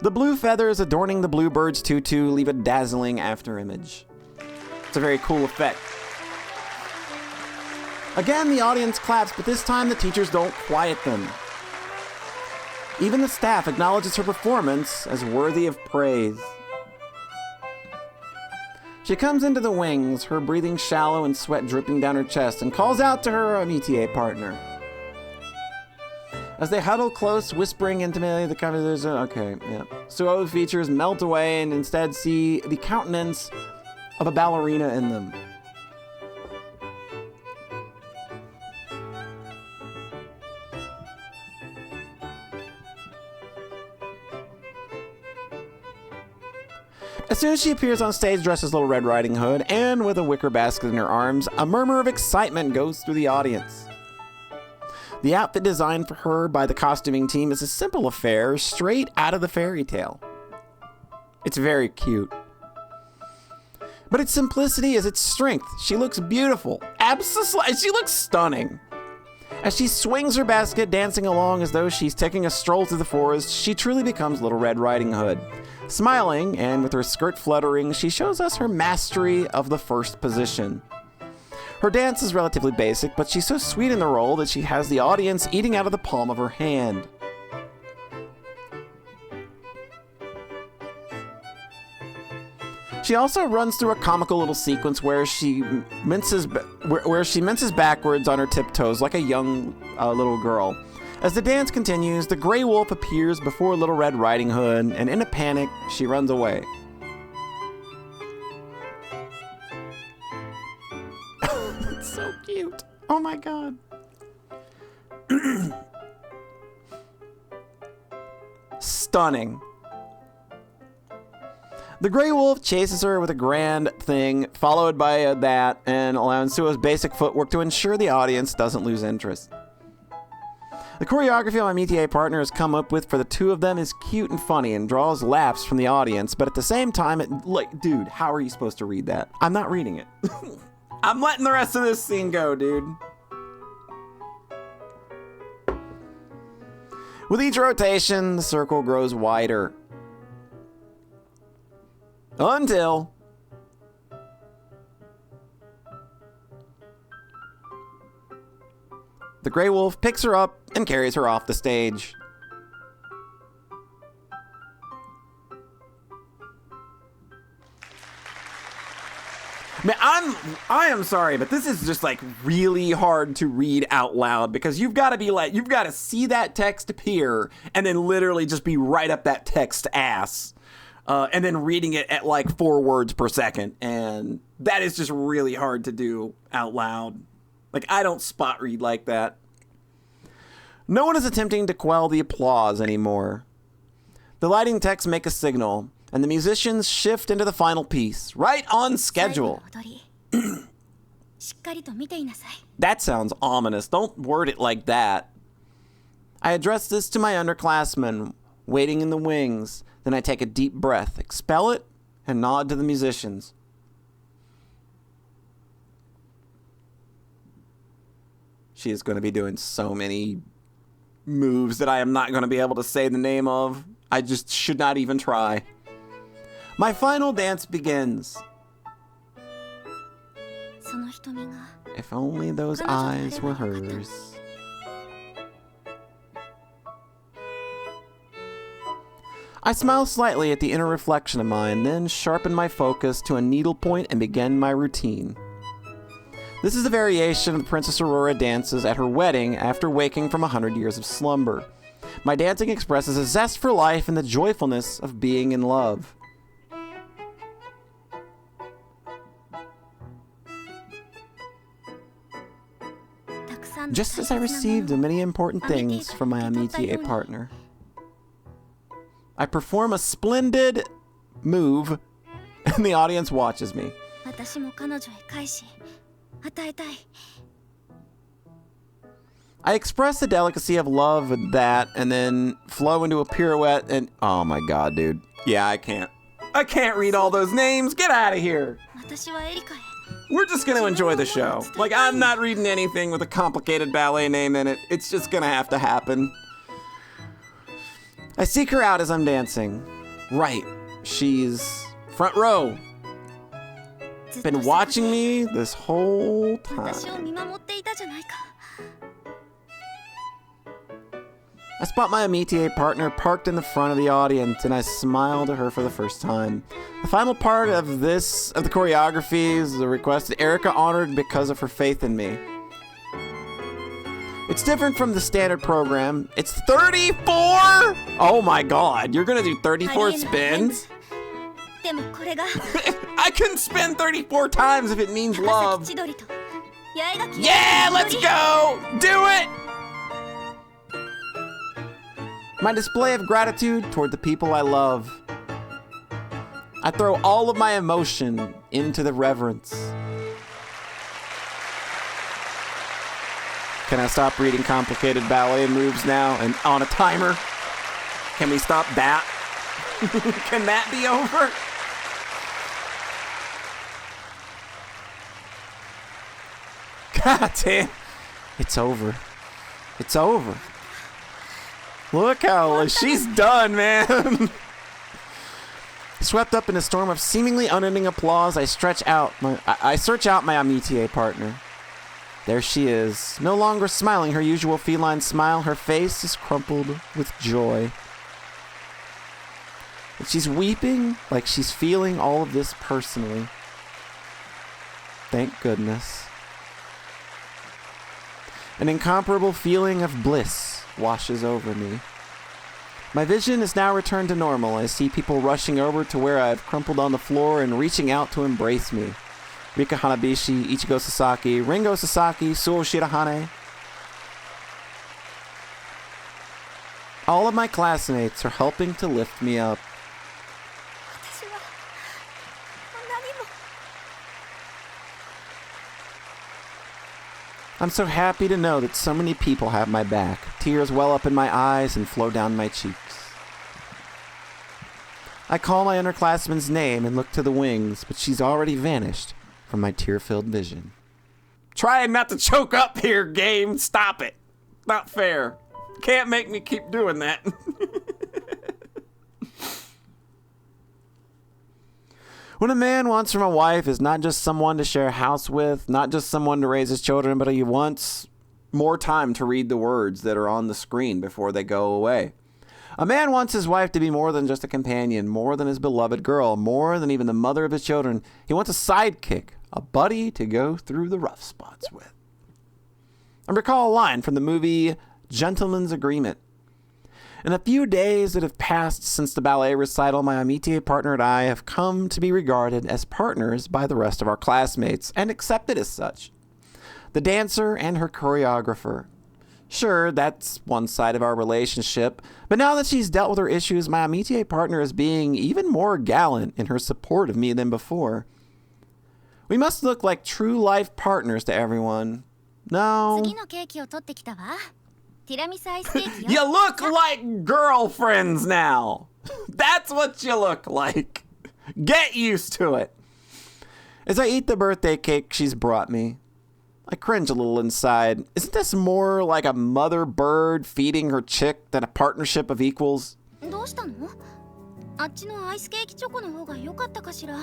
the blue feathers adorning the Bluebird's tutu leave a dazzling afterimage. It's a very cool effect. Again, the audience claps, but this time the teachers don't quiet them. Even the staff acknowledges her performance as worthy of praise. She comes into the wings, her breathing shallow and sweat dripping down her chest, and calls out to her métier partner. As they huddle close, whispering intimately, the conversation. Okay, yeah. Suo's features melt away and instead see the countenance of a ballerina in them. As soon as she appears on stage dressed as Little Red Riding Hood and with a wicker basket in her arms, a murmur of excitement goes through the audience. The outfit designed for her by the costuming team is a simple affair straight out of the fairy tale. It's very cute. But its simplicity is its strength. She looks beautiful. Absolutely, she looks stunning. As she swings her basket, dancing along as though she's taking a stroll through the forest, she truly becomes Little Red Riding Hood. Smiling, and with her skirt fluttering, she shows us her mastery of the first position. Her dance is relatively basic, but she's so sweet in the role that she has the audience eating out of the palm of her hand. She also runs through a comical little sequence where she minces backwards on her tiptoes like a young little girl. As the dance continues, the Grey Wolf appears before Little Red Riding Hood, and in a panic, she runs away. That's so cute. Oh my god. Stunning. The Grey Wolf chases her with a grand thing, followed by that, and allowing Suo's basic footwork to ensure the audience doesn't lose interest. The choreography my métier partner has come up with for the two of them is cute and funny and draws laughs from the audience, but at the same time, dude, how are you supposed to read that? I'm not reading it. I'm letting the rest of this scene go, dude. With each rotation, the circle grows wider. Until... the Grey Wolf picks her up and carries her off the stage. Man, I am sorry, but this is just like really hard to read out loud because you've got to see that text appear and then literally just be right up that text ass. And then reading it at like 4 words per second. And that is just really hard to do out loud. Like, I don't spot read like that. No one is attempting to quell the applause anymore. The lighting techs make a signal, and the musicians shift into the final piece, right on schedule. That sounds ominous. Don't word it like that. I address this to my underclassmen, waiting in the wings. Then I take a deep breath, expel it, and nod to the musicians. She is going to be doing so many moves that I am not going to be able to say the name of. I just should not even try. My final dance begins. If only those eyes were hers. I smile slightly at the inner reflection of mine, then sharpen my focus to a needlepoint and begin my routine. This is a variation of the Princess Aurora dances at her wedding after waking from 100 years of slumber. My dancing expresses a zest for life and the joyfulness of being in love. Just as I received many important things from my métier partner, I perform a splendid move, and the audience watches me. I express the delicacy of love with that, and then flow into a pirouette, and oh my god, dude. Yeah, I can't read all those names. Get out of here. We're just gonna enjoy the show. Like, I'm not reading anything with a complicated ballet name in it. It's just gonna have to happen. I seek her out as I'm dancing. Right. She's front row. been watching me this whole 私を time. 見守っていたじゃないか。 I spot my amitié partner parked in the front of the audience, and I smiled at her for the first time. The final part of the choreography is the request that Erica honored because of her faith in me. It's different from the standard program. It's 34! Oh my god, you're gonna do 34 spins? でもこれが I can spin 34 times if it means 長 love. 崎千鳥と八重垣 Yeah, let's go! Do it! My display of gratitude toward the people I love. I throw all of my emotion into the reverence. Can I stop reading complicated ballet moves now and on a timer? Can we stop that? Can that be over? God damn. It's over. It's over. Look how she's done, man. Swept up in a storm of seemingly unending applause, I search out my amitié partner. There she is, no longer smiling her usual feline smile. Her face is crumpled with joy. And she's weeping like she's feeling all of this personally. Thank goodness. An incomparable feeling of bliss washes over me. My vision is now returned to normal. I see people rushing over to where I've crumpled on the floor and reaching out to embrace me. Rika Hanabishi, Ichigo Sasaki, Ringo Sasaki, Suo Shirahane. All of my classmates are helping to lift me up. 私は何も I'm so happy to know that so many people have my back. Tears well up in my eyes and flow down my cheeks. I call my underclassman's name and look to the wings, but she's already vanished from my tear-filled vision. Trying not to choke up here, game. Stop it. Not fair. Can't make me keep doing that. What a man wants from a wife is not just someone to share a house with, not just someone to raise his children, but he wants more time to read the words that are on the screen before they go away. A man wants his wife to be more than just a companion, more than his beloved girl, more than even the mother of his children. He wants a sidekick, a buddy to go through the rough spots with. I recall a line from the movie Gentleman's Agreement. In the few days that have passed since the ballet recital, my amitié partner and I have come to be regarded as partners by the rest of our classmates and accepted as such. The dancer and her choreographer. Sure, that's one side of our relationship, but now that she's dealt with her issues, my amitié partner is being even more gallant in her support of me than before. We must look like true life partners to everyone. No. 次のケーキを取ってきたわ。ティラミスアイスケーキよ。 You look like girlfriends now. That's what you look like. Get used to it. As I eat the birthday cake she's brought me, I cringe a little inside. Isn't this more like a mother bird feeding her chick than a partnership of equals? どうしたの？あっちのアイスケーキチョコの方が良かったかしら。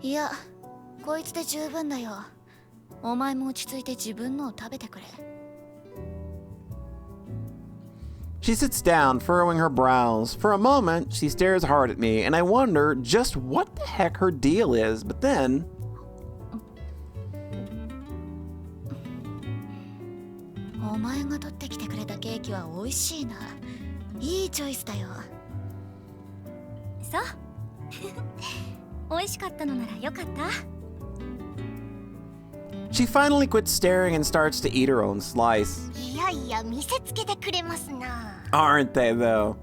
いや、こいつで十分だよ。お前も落ち着いて自分のを食べてくれ。She sits down, furrowing her brows. For a moment, she stares hard at me, and I wonder just what the heck her deal is. But then... お前が取ってきてくれたケーキは美味しいな。いいチョイスだよ。そう。美味しかったのならよかった。 She finally quits staring and starts to eat her own slice. いやいや見せつけてくれますな。 Aren't they, though?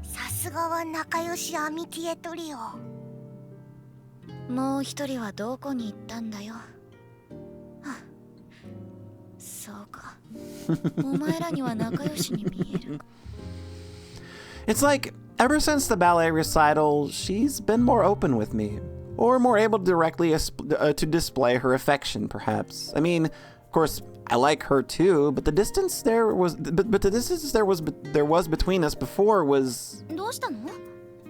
さすがは仲良しアミティエトリオ。もう一人はどこに行ったんだよ。はそうか。お前らには仲良しに見える。 It's like, ever since the ballet recital, she's been more open with me. Or more able to directly to display her affection, perhaps. I mean, of course, I like her too, but the distance there was between us before was... どうしたの？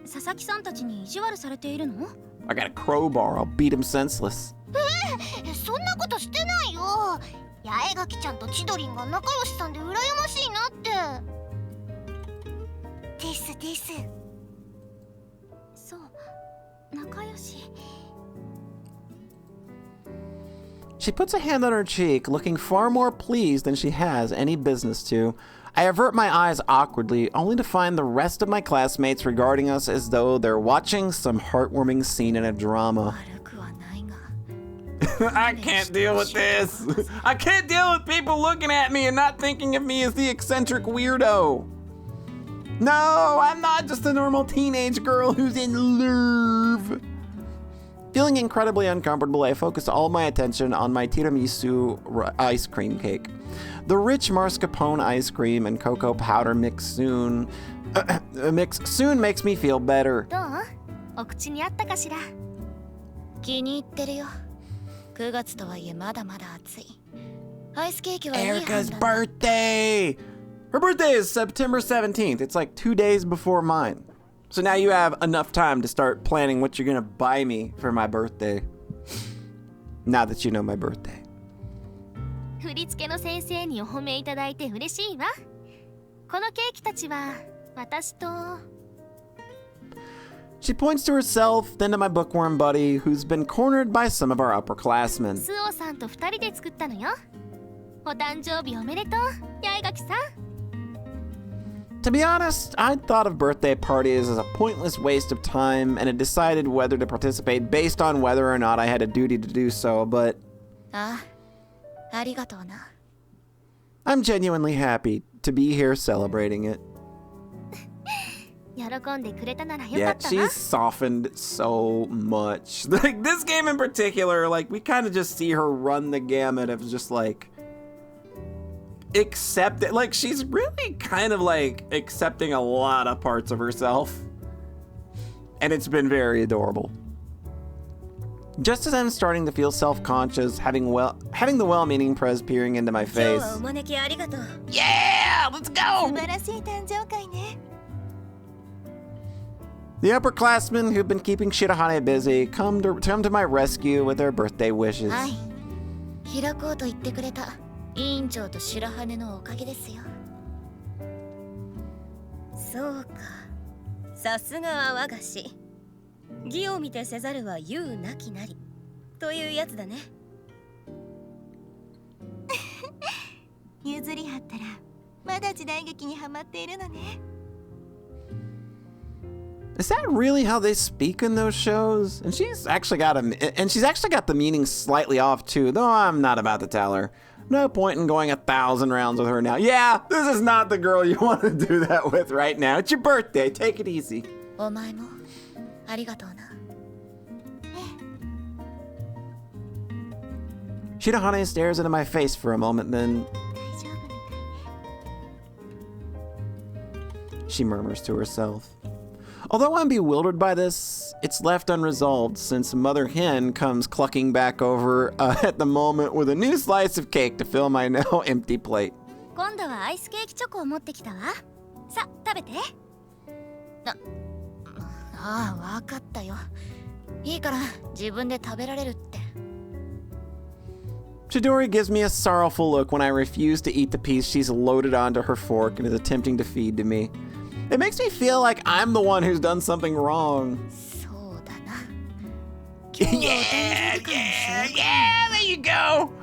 佐々木さんたちに意地悪されているの？ I got a crowbar. I'll beat him senseless. そんなことしてないよ。八重垣ちゃんと千鳥が仲良しさんで羨ましいなって。です。そう、仲良し。She puts a hand on her cheek, looking far more pleased than she has any business to. I avert my eyes awkwardly, only to find the rest of my classmates regarding us as though they're watching some heartwarming scene in a drama. 悪くはないが I can't deal with this. I can't deal with people looking at me and not thinking of me as the eccentric weirdo. No, I'm not just a normal teenage girl who's in love. Feeling incredibly uncomfortable, I focused all my attention on my tiramisu ice cream cake. The rich mascarpone ice cream and cocoa powder mix soon makes me feel better. どう？お口に合ったかしら？気に入ってるよ。9月とはいえまだまだ暑い。アイスケーキはいい判 Erica's 断。 birthday! Her birthday is September 17th. It's like 2 days before mine. So now you have enough time to start planning what you're gonna buy me for my birthday. Now that you know my birthday. 振り付けの先生にお褒めいただいて嬉しいわ。このケーキたちは私と。 She points to herself, then to my bookworm buddy, who's been cornered by some of our upperclassmen. スオさんと2人で作ったのよ。お誕生日おめでとう、八重垣さん。 To be honest, I'd thought of birthday parties as a pointless waste of time and had decided whether to participate based on whether or not I had a duty to do so, but ああ、ありがとうな。 I'm genuinely happy to be here celebrating it. 喜んでくれたならよか Yeah, ったな。 she's softened so much. Like, this game in particular, like, we kind of just see her run the gamut of just, like, accept it. Like, she's really kind of, like, accepting a lot of parts of herself. And it's been very adorable. Just as I'm starting to feel self-conscious, having the well-meaning prez peering into my 今日 face. はお招きありがとう。 Yeah, let's go! 素晴らしい誕生会ね。 The upperclassmen who've been keeping Shirahane busy come to my rescue with their birthday wishes. はい。開こうと言ってくれた委員長と白羽のおかげですよ。そうか。さすがは我が師。義を見てせざるは言うなきなり。というやつだね。譲りはったら、まだ時代劇にハマっているのね。 Is that really how they speak in those shows? And she's actually got the meaning slightly off too, though I'm not about to tell her. No point in going 1,000 rounds with her now. Yeah, this is not the girl you want to do that with right now. It's your birthday. Take it easy. お前もありがとうな。 Shirahane stares into my face for a moment, then 大丈夫みたいね。 she murmurs to herself. Although I'm bewildered by this, it's left unresolved since Mother Hen comes clucking back over at the moment with a new slice of cake to fill my now empty plate. 今度はアイスケーキチョコを持ってきたわ。さ、食べて。ああ、わかったよ。いいから自分で食べられるって。 Chidori gives me a sorrowful look when I refuse to eat the piece she's loaded onto her fork and is attempting to feed to me. It makes me feel like I'm the one who's done something wrong. そうだな。 Yeah, there you go.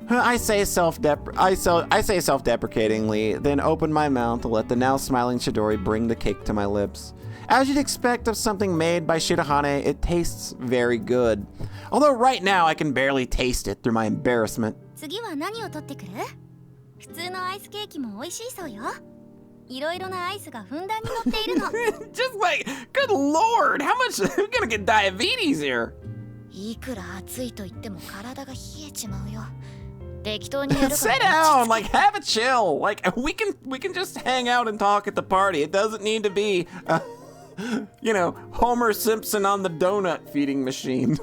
I say self-deprecatingly, then open my mouth to let the now smiling Chidori bring the cake to my lips. As you'd expect of something made by Shirahane, it tastes very good. Although right now I can barely taste it through my embarrassment. 次は何を取ってくる？普通のアイスケーキも美味しいそうよ。いろいろなアイスがふんだんに乗っているの。Just like, good lord, how much? We're gonna get diabetes here. いくら暑いと言っても体が冷えちまうよ。適当にやるから。 Sit down, like have a chill. Like we can just hang out and talk at the party. It doesn't need to be, Homer Simpson on the donut feeding machine.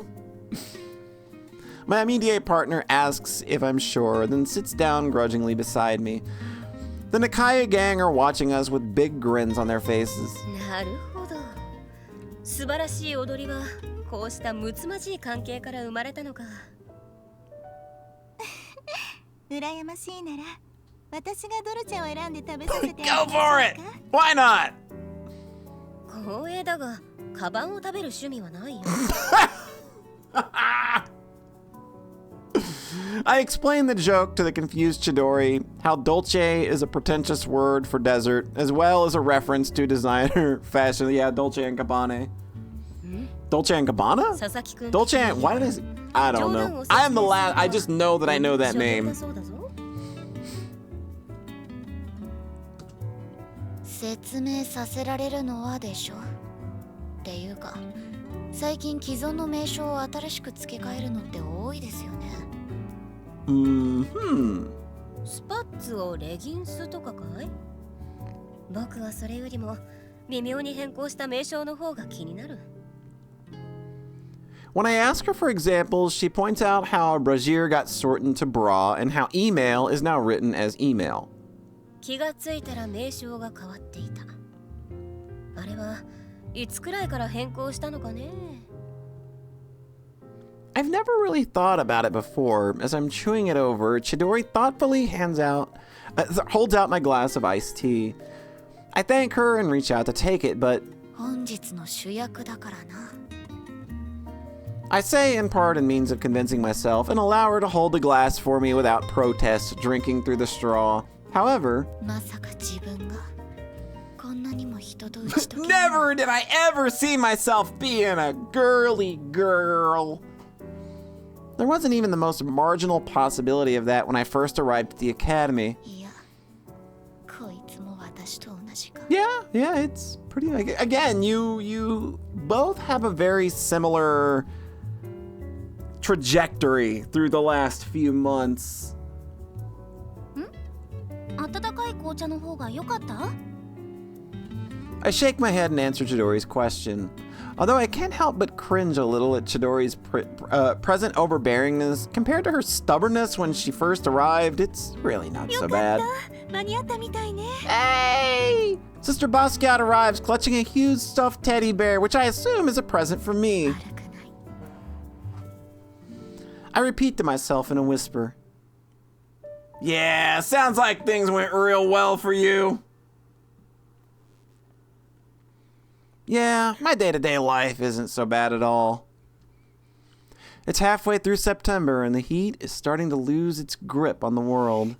My immediate partner asks if I'm sure, then sits down grudgingly beside me. The Nakaya gang are watching us with big grins on their faces. なるほど。素晴らしい踊りはこうしたむつまじい関係から生まれたのか。羨ましいなら私がドルチェを選んで食べさせて Go for it! Why not? 光栄だが、カバンを食べる趣味はないよ。I explained the joke to the confused Chidori, how dolce is a pretentious word for desert, as well as a reference to designer fashion. Yeah, Dolce and Gabbana. Dolce and Gabbana? 佐々木くん。Dolce and... Why did I say... I don't know. I am the last... I just know that I know that name. そうだぞ。説明させられるのはでしょ。っていうか、最近既存の名称を新しく付け替えるのって多いですよね。スパッツをレギンスとかかい？僕はそれよりも微妙に変更した名称の方が気になる。When I ask her for examples, she points out how brassiere got shortened to bra and how email is now written as email. 気がついたら名称が変わっていた。あれはいつくらいから変更したのかね。I've never really thought about it before. As I'm chewing it over, Chidori thoughtfully holds out my glass of iced tea. I thank her and reach out to take it, but 本日の主役だからな。I say in part in means of convincing myself and allow her to hold the glass for me without protest, drinking through the straw. However, まさか自分がこんなにも人と打ち解け never did I ever see myself being a girly girl. There wasn't even the most marginal possibility of that when I first arrived at the academy. いや、こいつも私と同じか。Yeah, it's pretty. Again, you both have a very similar trajectory through the last few months. 温かい紅茶の方が良かった？ I shake my head and answer Chidori's question. Although I can't help but cringe a little at Chidori's present overbearingness compared to her stubbornness when she first arrived, it's really not so bad. 間に合ったみたいね。 Hey! Sister Basquiat arrives clutching a huge stuffed teddy bear, which I assume is a present for me. 悪くない。 I repeat to myself in a whisper. Yeah, sounds like things went real well for you. Yeah, my day-to-day life isn't so bad at all. It's halfway through September and the heat is starting to lose its grip on the world.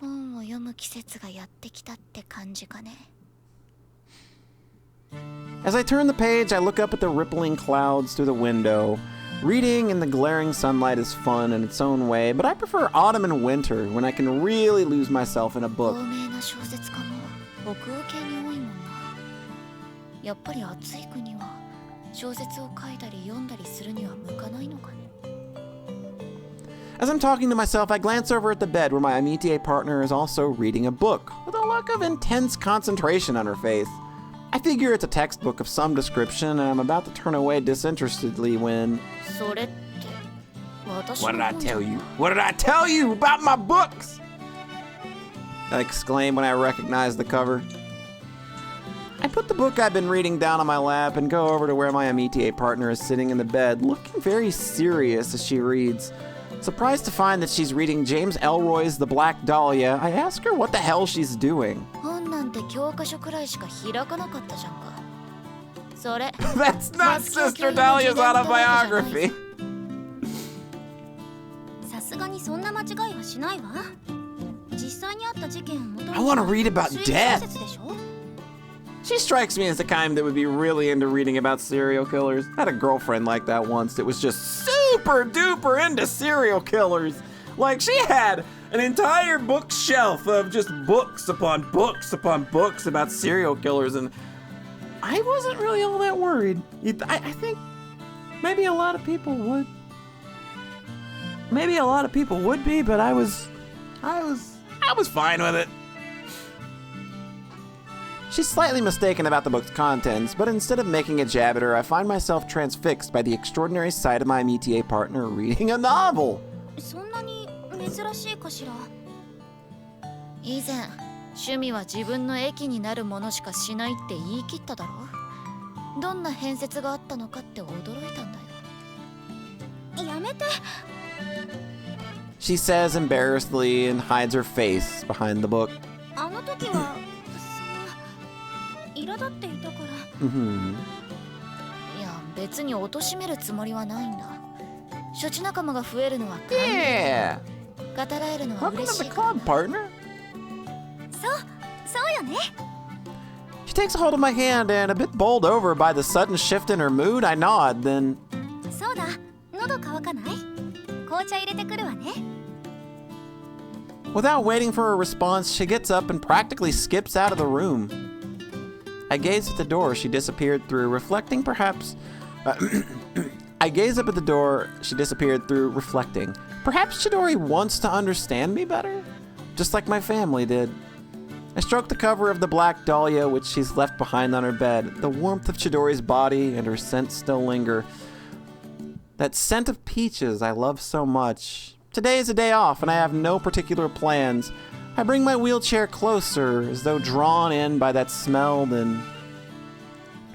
本を読む季節がやってきたって感じかね。 As I turn the page, I look up at the rippling clouds through the window. Reading in the glaring sunlight is fun in its own way, but I prefer autumn and winter when I can really lose myself in a book. 透明な小説家も北欧系に多いもんな。やっぱり暑い国は小説を書いたり読んだりするには向かないのかね。 As I'm talking to myself, I glance over at the bed where my amitié partner is also reading a book, with a look of intense concentration on her face. I figure it's a textbook of some description, and I'm about to turn away disinterestedly when... それって私 What の did I 本じゃ tell you? What did I tell you about my books? I exclaim when I recognize the cover. I put the book I've been reading down on my lap and go over to where my amitié partner is sitting in the bed, looking very serious as she reads. Surprised to find that she's reading James Ellroy's The Black Dahlia, I ask her what the hell she's doing. 本なんて教科書くらいしか開かなかったじゃんか。それ That's not Sister Dahlia's autobiography. さすがにそんな間違いはしないわ。実際にあった事件を元に I wanna read about 推理 death. 小説でしょ？ She strikes me as the kind that would be really into reading about serial killers. I had a girlfriend like that once that was just super duper into serial killers. Like, she had an entire bookshelf of just books upon books upon books about serial killers, and I wasn't really all that worried. I think maybe a lot of people would. Maybe a lot of people would be, but I was fine with it. She's slightly mistaken about the book's contents, but instead of making a jab at her, I find myself transfixed by the extraordinary sight of my amitié partner reading a novel. そんなに珍しいかしら。以前趣味は自分の益になるものしかしないって言い切っただろ。どんな変哲があったのかって驚いたんだよ。やめて。 She says embarrassedly and hides her face behind the book. あの時は苛立っていたから。Mm-hmm. いや、別に貶めるつもりはないんだ。処置仲間が増えるのは歓迎。 Yeah. 語らえるのは Welcome 嬉 to し the いから。 club, partner. そうよね。 She takes a hold of my hand, and a bit bowled over by the sudden shift in her mood, I nod, then... そうだ、喉乾かない？紅茶入れてくるわね。 Without waiting for a response, she gets up and practically skips out of the room. I gaze at the door she disappeared through, reflecting perhaps... I gaze up at the door she disappeared through, reflecting. Perhaps Chidori wants to understand me better? Just like my family did. I stroke the cover of the black dahlia which she's left behind on her bed. The warmth of Chidori's body and her scent still linger. That scent of peaches I love so much. Today is a day off and I have no particular plans. I bring my wheelchair closer, as though drawn in by that smell, then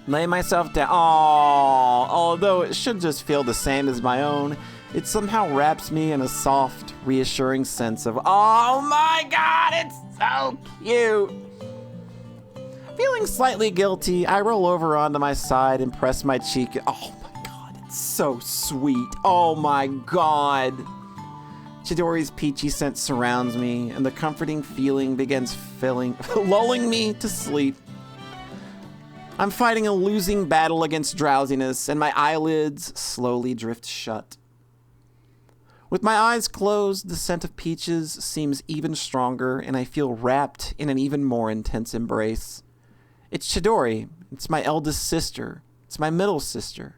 lay myself down. Aww, although it should just feel the same as my own, it somehow wraps me in a soft, reassuring sense of, oh my god, it's so cute. Feeling slightly guilty, I roll over onto my side and press my cheek. Oh my god, it's so sweet. Oh my god. Chidori's peachy scent surrounds me, and the comforting feeling begins lulling me to sleep. I'm fighting a losing battle against drowsiness, and my eyelids slowly drift shut. With my eyes closed, the scent of peaches seems even stronger, and I feel wrapped in an even more intense embrace. It's Chidori. It's my eldest sister. It's my middle sister.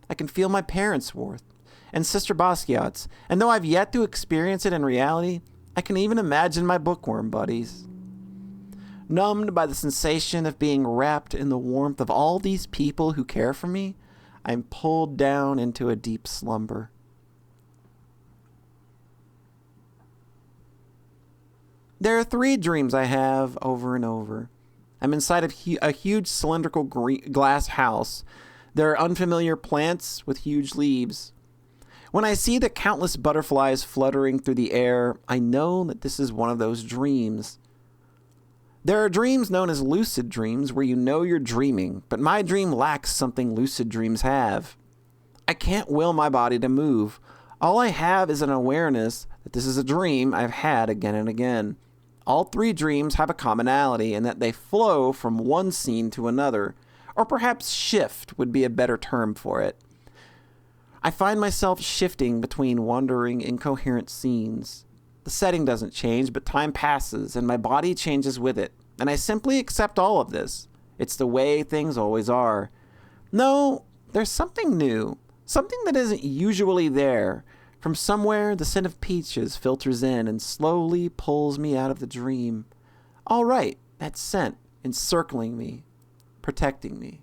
I can feel my parents' warmth, and Sister Basquiat's, and though I've yet to experience it in reality, I can even imagine my bookworm buddies. Numbed by the sensation of being wrapped in the warmth of all these people who care for me, I'm pulled down into a deep slumber. There are 3 dreams I have over and over. I'm inside of a huge cylindrical glass house. There are unfamiliar plants with huge leaves. When I see the countless butterflies fluttering through the air, I know that this is one of those dreams. There are dreams known as lucid dreams where you know you're dreaming, but my dream lacks something lucid dreams have. I can't will my body to move. All I have is an awareness that this is a dream I've had again and again. All 3 dreams have a commonality in that they flow from one scene to another, or perhaps shift would be a better term for it. I find myself shifting between wandering, incoherent scenes. The setting doesn't change, but time passes, and my body changes with it, and I simply accept all of this. It's the way things always are. No, there's something new, something that isn't usually there. From somewhere, the scent of peaches filters in and slowly pulls me out of the dream. All right, that scent, encircling me, protecting me.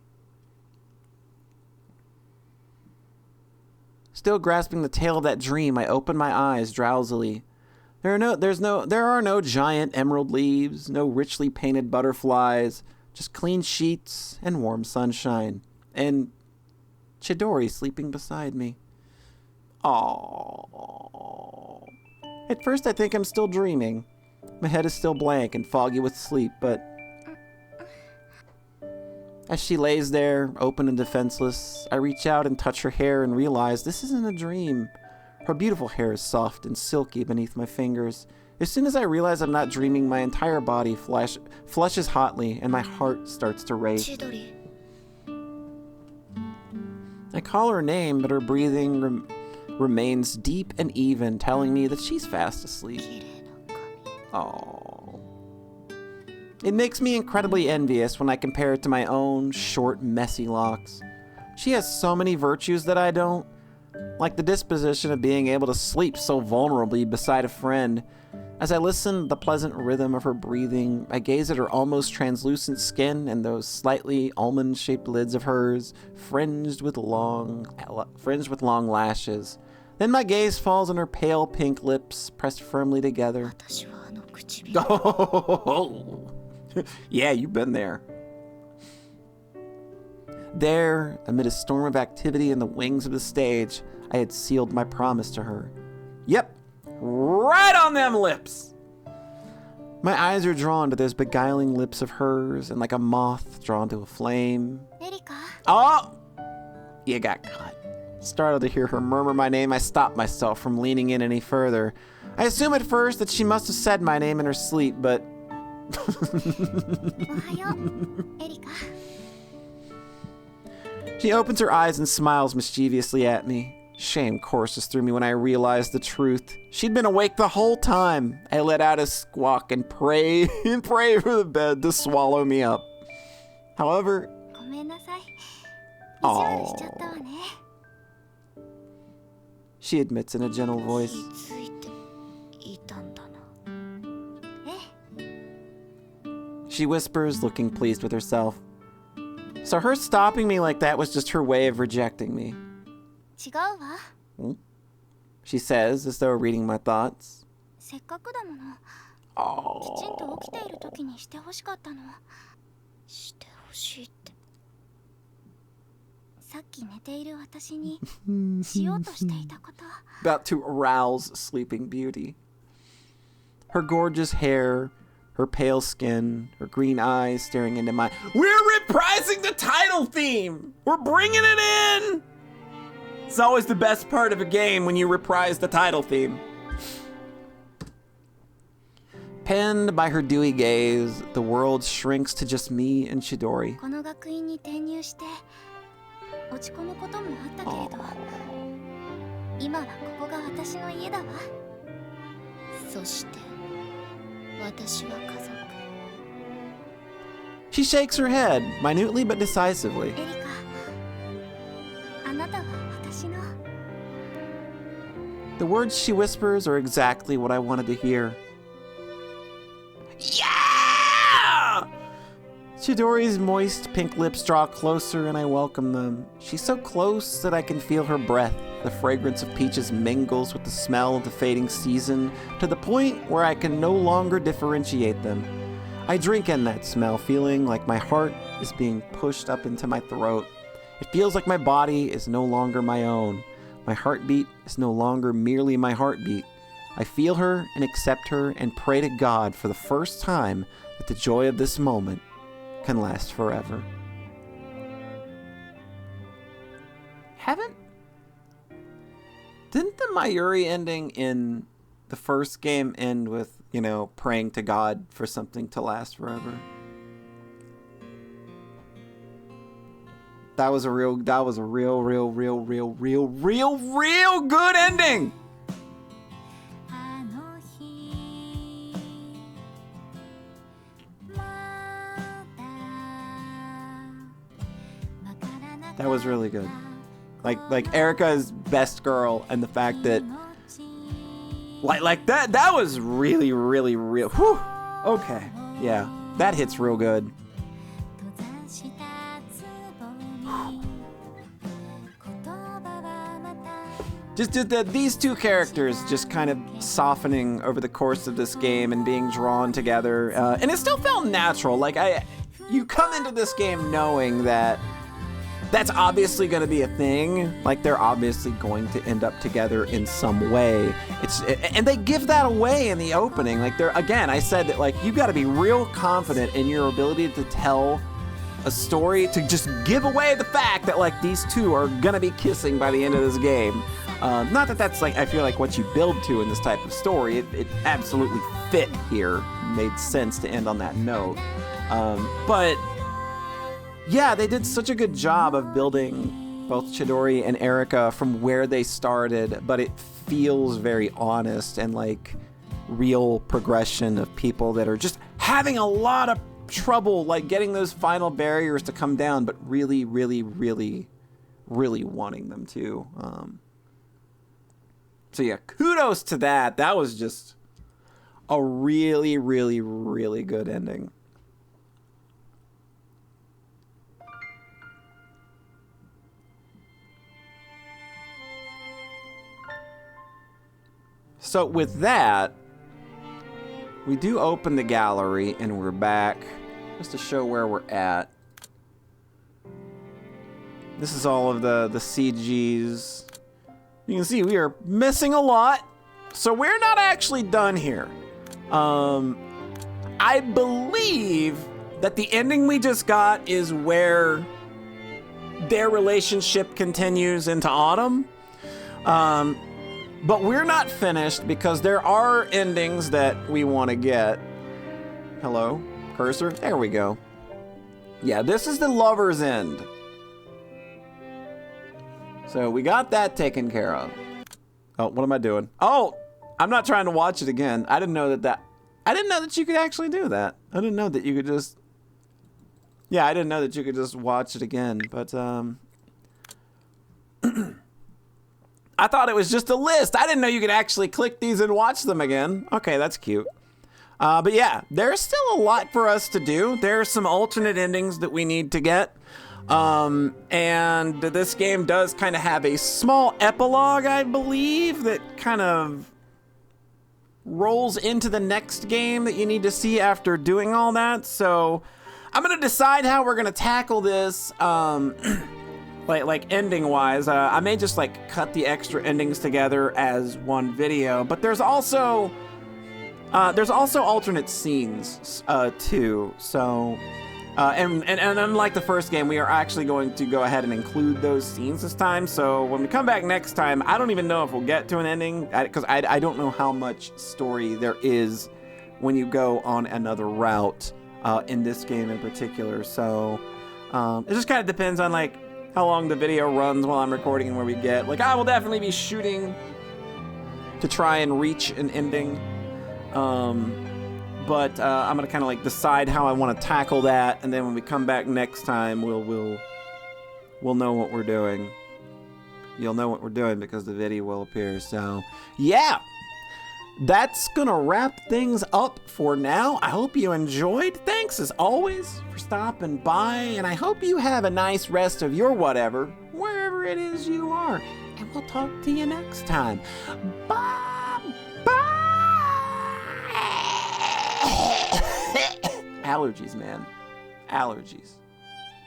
Still grasping the tail of that dream, I open my eyes drowsily. There are no giant emerald leaves, no richly painted butterflies, just clean sheets and warm sunshine, and Chidori sleeping beside me. Aww. At first I think I'm still dreaming. My head is still blank and foggy with sleep, but as she lays there, open and defenseless, I reach out and touch her hair and realize this isn't a dream. Her beautiful hair is soft and silky beneath my fingers. As soon as I realize I'm not dreaming, my entire body flushes hotly and my heart starts to race. Chidori. I call her name, but her breathing remains deep and even, telling me that she's fast asleep. Aww. It makes me incredibly envious when I compare it to my own short, messy locks. She has so many virtues that I don't, like the disposition of being able to sleep so vulnerably beside a friend. As I listen to the pleasant rhythm of her breathing, I gaze at her almost translucent skin and those slightly almond-shaped lids of hers, fringed with long lashes. Then my gaze falls on her pale pink lips, pressed firmly together. 唇。 Oh, yeah, you've been there. There, amid a storm of activity in the wings of the stage, I had sealed my promise to her. Yep, right on them lips! My eyes are drawn to those beguiling lips of hers, and like a moth drawn to a flame. エリカ Oh! You got caught. Startled to hear her murmur my name, I stopped myself from leaning in any further. I assume at first that she must have said my name in her sleep, but... おはようエリカ She opens her eyes and smiles mischievously at me. Shame courses through me when I realized the truth. She'd been awake the whole time. I let out a squawk and pray and pray for the bed to swallow me up. However, ごめんなさい意地悪しちゃったわね she admits in a gentle 気 voice. づいていたんだな。 She whispers, looking pleased with herself. So her stopping me like that was just her way of rejecting me. 違うわ She says, as though reading my thoughts. せっかくだものきちん Oh. と起きている時にしてほしかったのしてほしいって。さっき寝ている私にしようとしていたこと About to arouse Sleeping Beauty. Her gorgeous hair, her pale skin, her green eyes staring into my... We're reprising the title theme! We're bringing it in! It's always the best part of a game when you reprise the title theme. Penned by her dewy gaze, the world shrinks to just me and Chidori. この学院に転入して落ち込むこともあったけれど今はここが私の家だわそして私は家族。 She shakes her head, minutely but decisively. エリカあなたは私の The words she whispers are exactly what I wanted to hear. Yeah! Chidori's moist pink lips draw closer and I welcome them. She's so close that I can feel her breath. The fragrance of peaches mingles with the smell of the fading season to the point where I can no longer differentiate them. I drink in that smell, feeling like my heart is being pushed up into my throat. It feels like my body is no longer my own. My heartbeat is no longer merely my heartbeat. I feel her and accept her and pray to God for the first time that the joy of this moment can last forever. Didn't the Mayuri ending in the first game end with, you know, praying to God for something to last forever? That was a real good ending. That was really good. Like Erica's best girl, and the fact that like that was really real. Whew. Okay. Yeah. That hits real good. Just these two characters just kind of softening over the course of this game and being drawn together, and it still felt natural. Like you come into this game knowing that that's obviously going to be a thing. Like they're obviously going to end up together in some way. And they give that away in the opening. Like I said that like you got to be real confident in your ability to tell a story, to just give away the fact that like these two are gonna be kissing by the end of this game. Not that that's like I feel like what you build to in this type of story. It absolutely fit here, made sense to end on that note. But yeah, they did such a good job of building both Chidori and Erica from where they started, but it feels very honest and like real progression of people that are just having a lot of trouble like getting those final barriers to come down, but really wanting them to. So yeah, kudos to that. That was just a really good ending. So with that, we do open the gallery and we're back just to show where we're at. This is all of the CGs. You can see we are missing a lot, so we're not actually done here. I believe that the ending we just got is where their relationship continues into Autumn. But we're not finished because there are endings that we want to get. Hello, cursor? There we go. Yeah, this is the lover's end. So we got that taken care of. Oh, what am I doing? Oh, I'm not trying to watch it again. I didn't know I didn't know that you could actually do that. I didn't know that you could just... Yeah, I didn't know that you could just watch it again, but I thought it was just a list. I didn't know you could actually click these and watch them again. Okay, that's cute. But yeah, there's still a lot for us to do. There are some alternate endings that we need to get. And this game does kind of have a small epilogue, I believe, that kind of rolls into the next game that you need to see after doing all that. So I'm going to decide how we're going to tackle this, like ending wise. I may just like cut the extra endings together as one video, but there's also alternate scenes too. So and unlike the first game, we are actually going to go ahead and include those scenes this time. So when we come back next time, I don't even know if we'll get to an ending, because I don't know how much story there is when you go on another route in this game in particular. So it just kind of depends on like how long the video runs while I'm recording and where we get. Like, I will definitely be shooting to try and reach an ending. But I'm gonna kind of like decide how I want to tackle that, and then when we come back next time, we'll know what we're doing. You'll know what we're doing because the video will appear. So yeah, that's gonna wrap things up for now. I hope you enjoyed. Thanks as always for stopping by, and I hope you have a nice rest of your whatever, wherever it is you are. And we'll talk to you next time. Bye. Allergies, man. Allergies.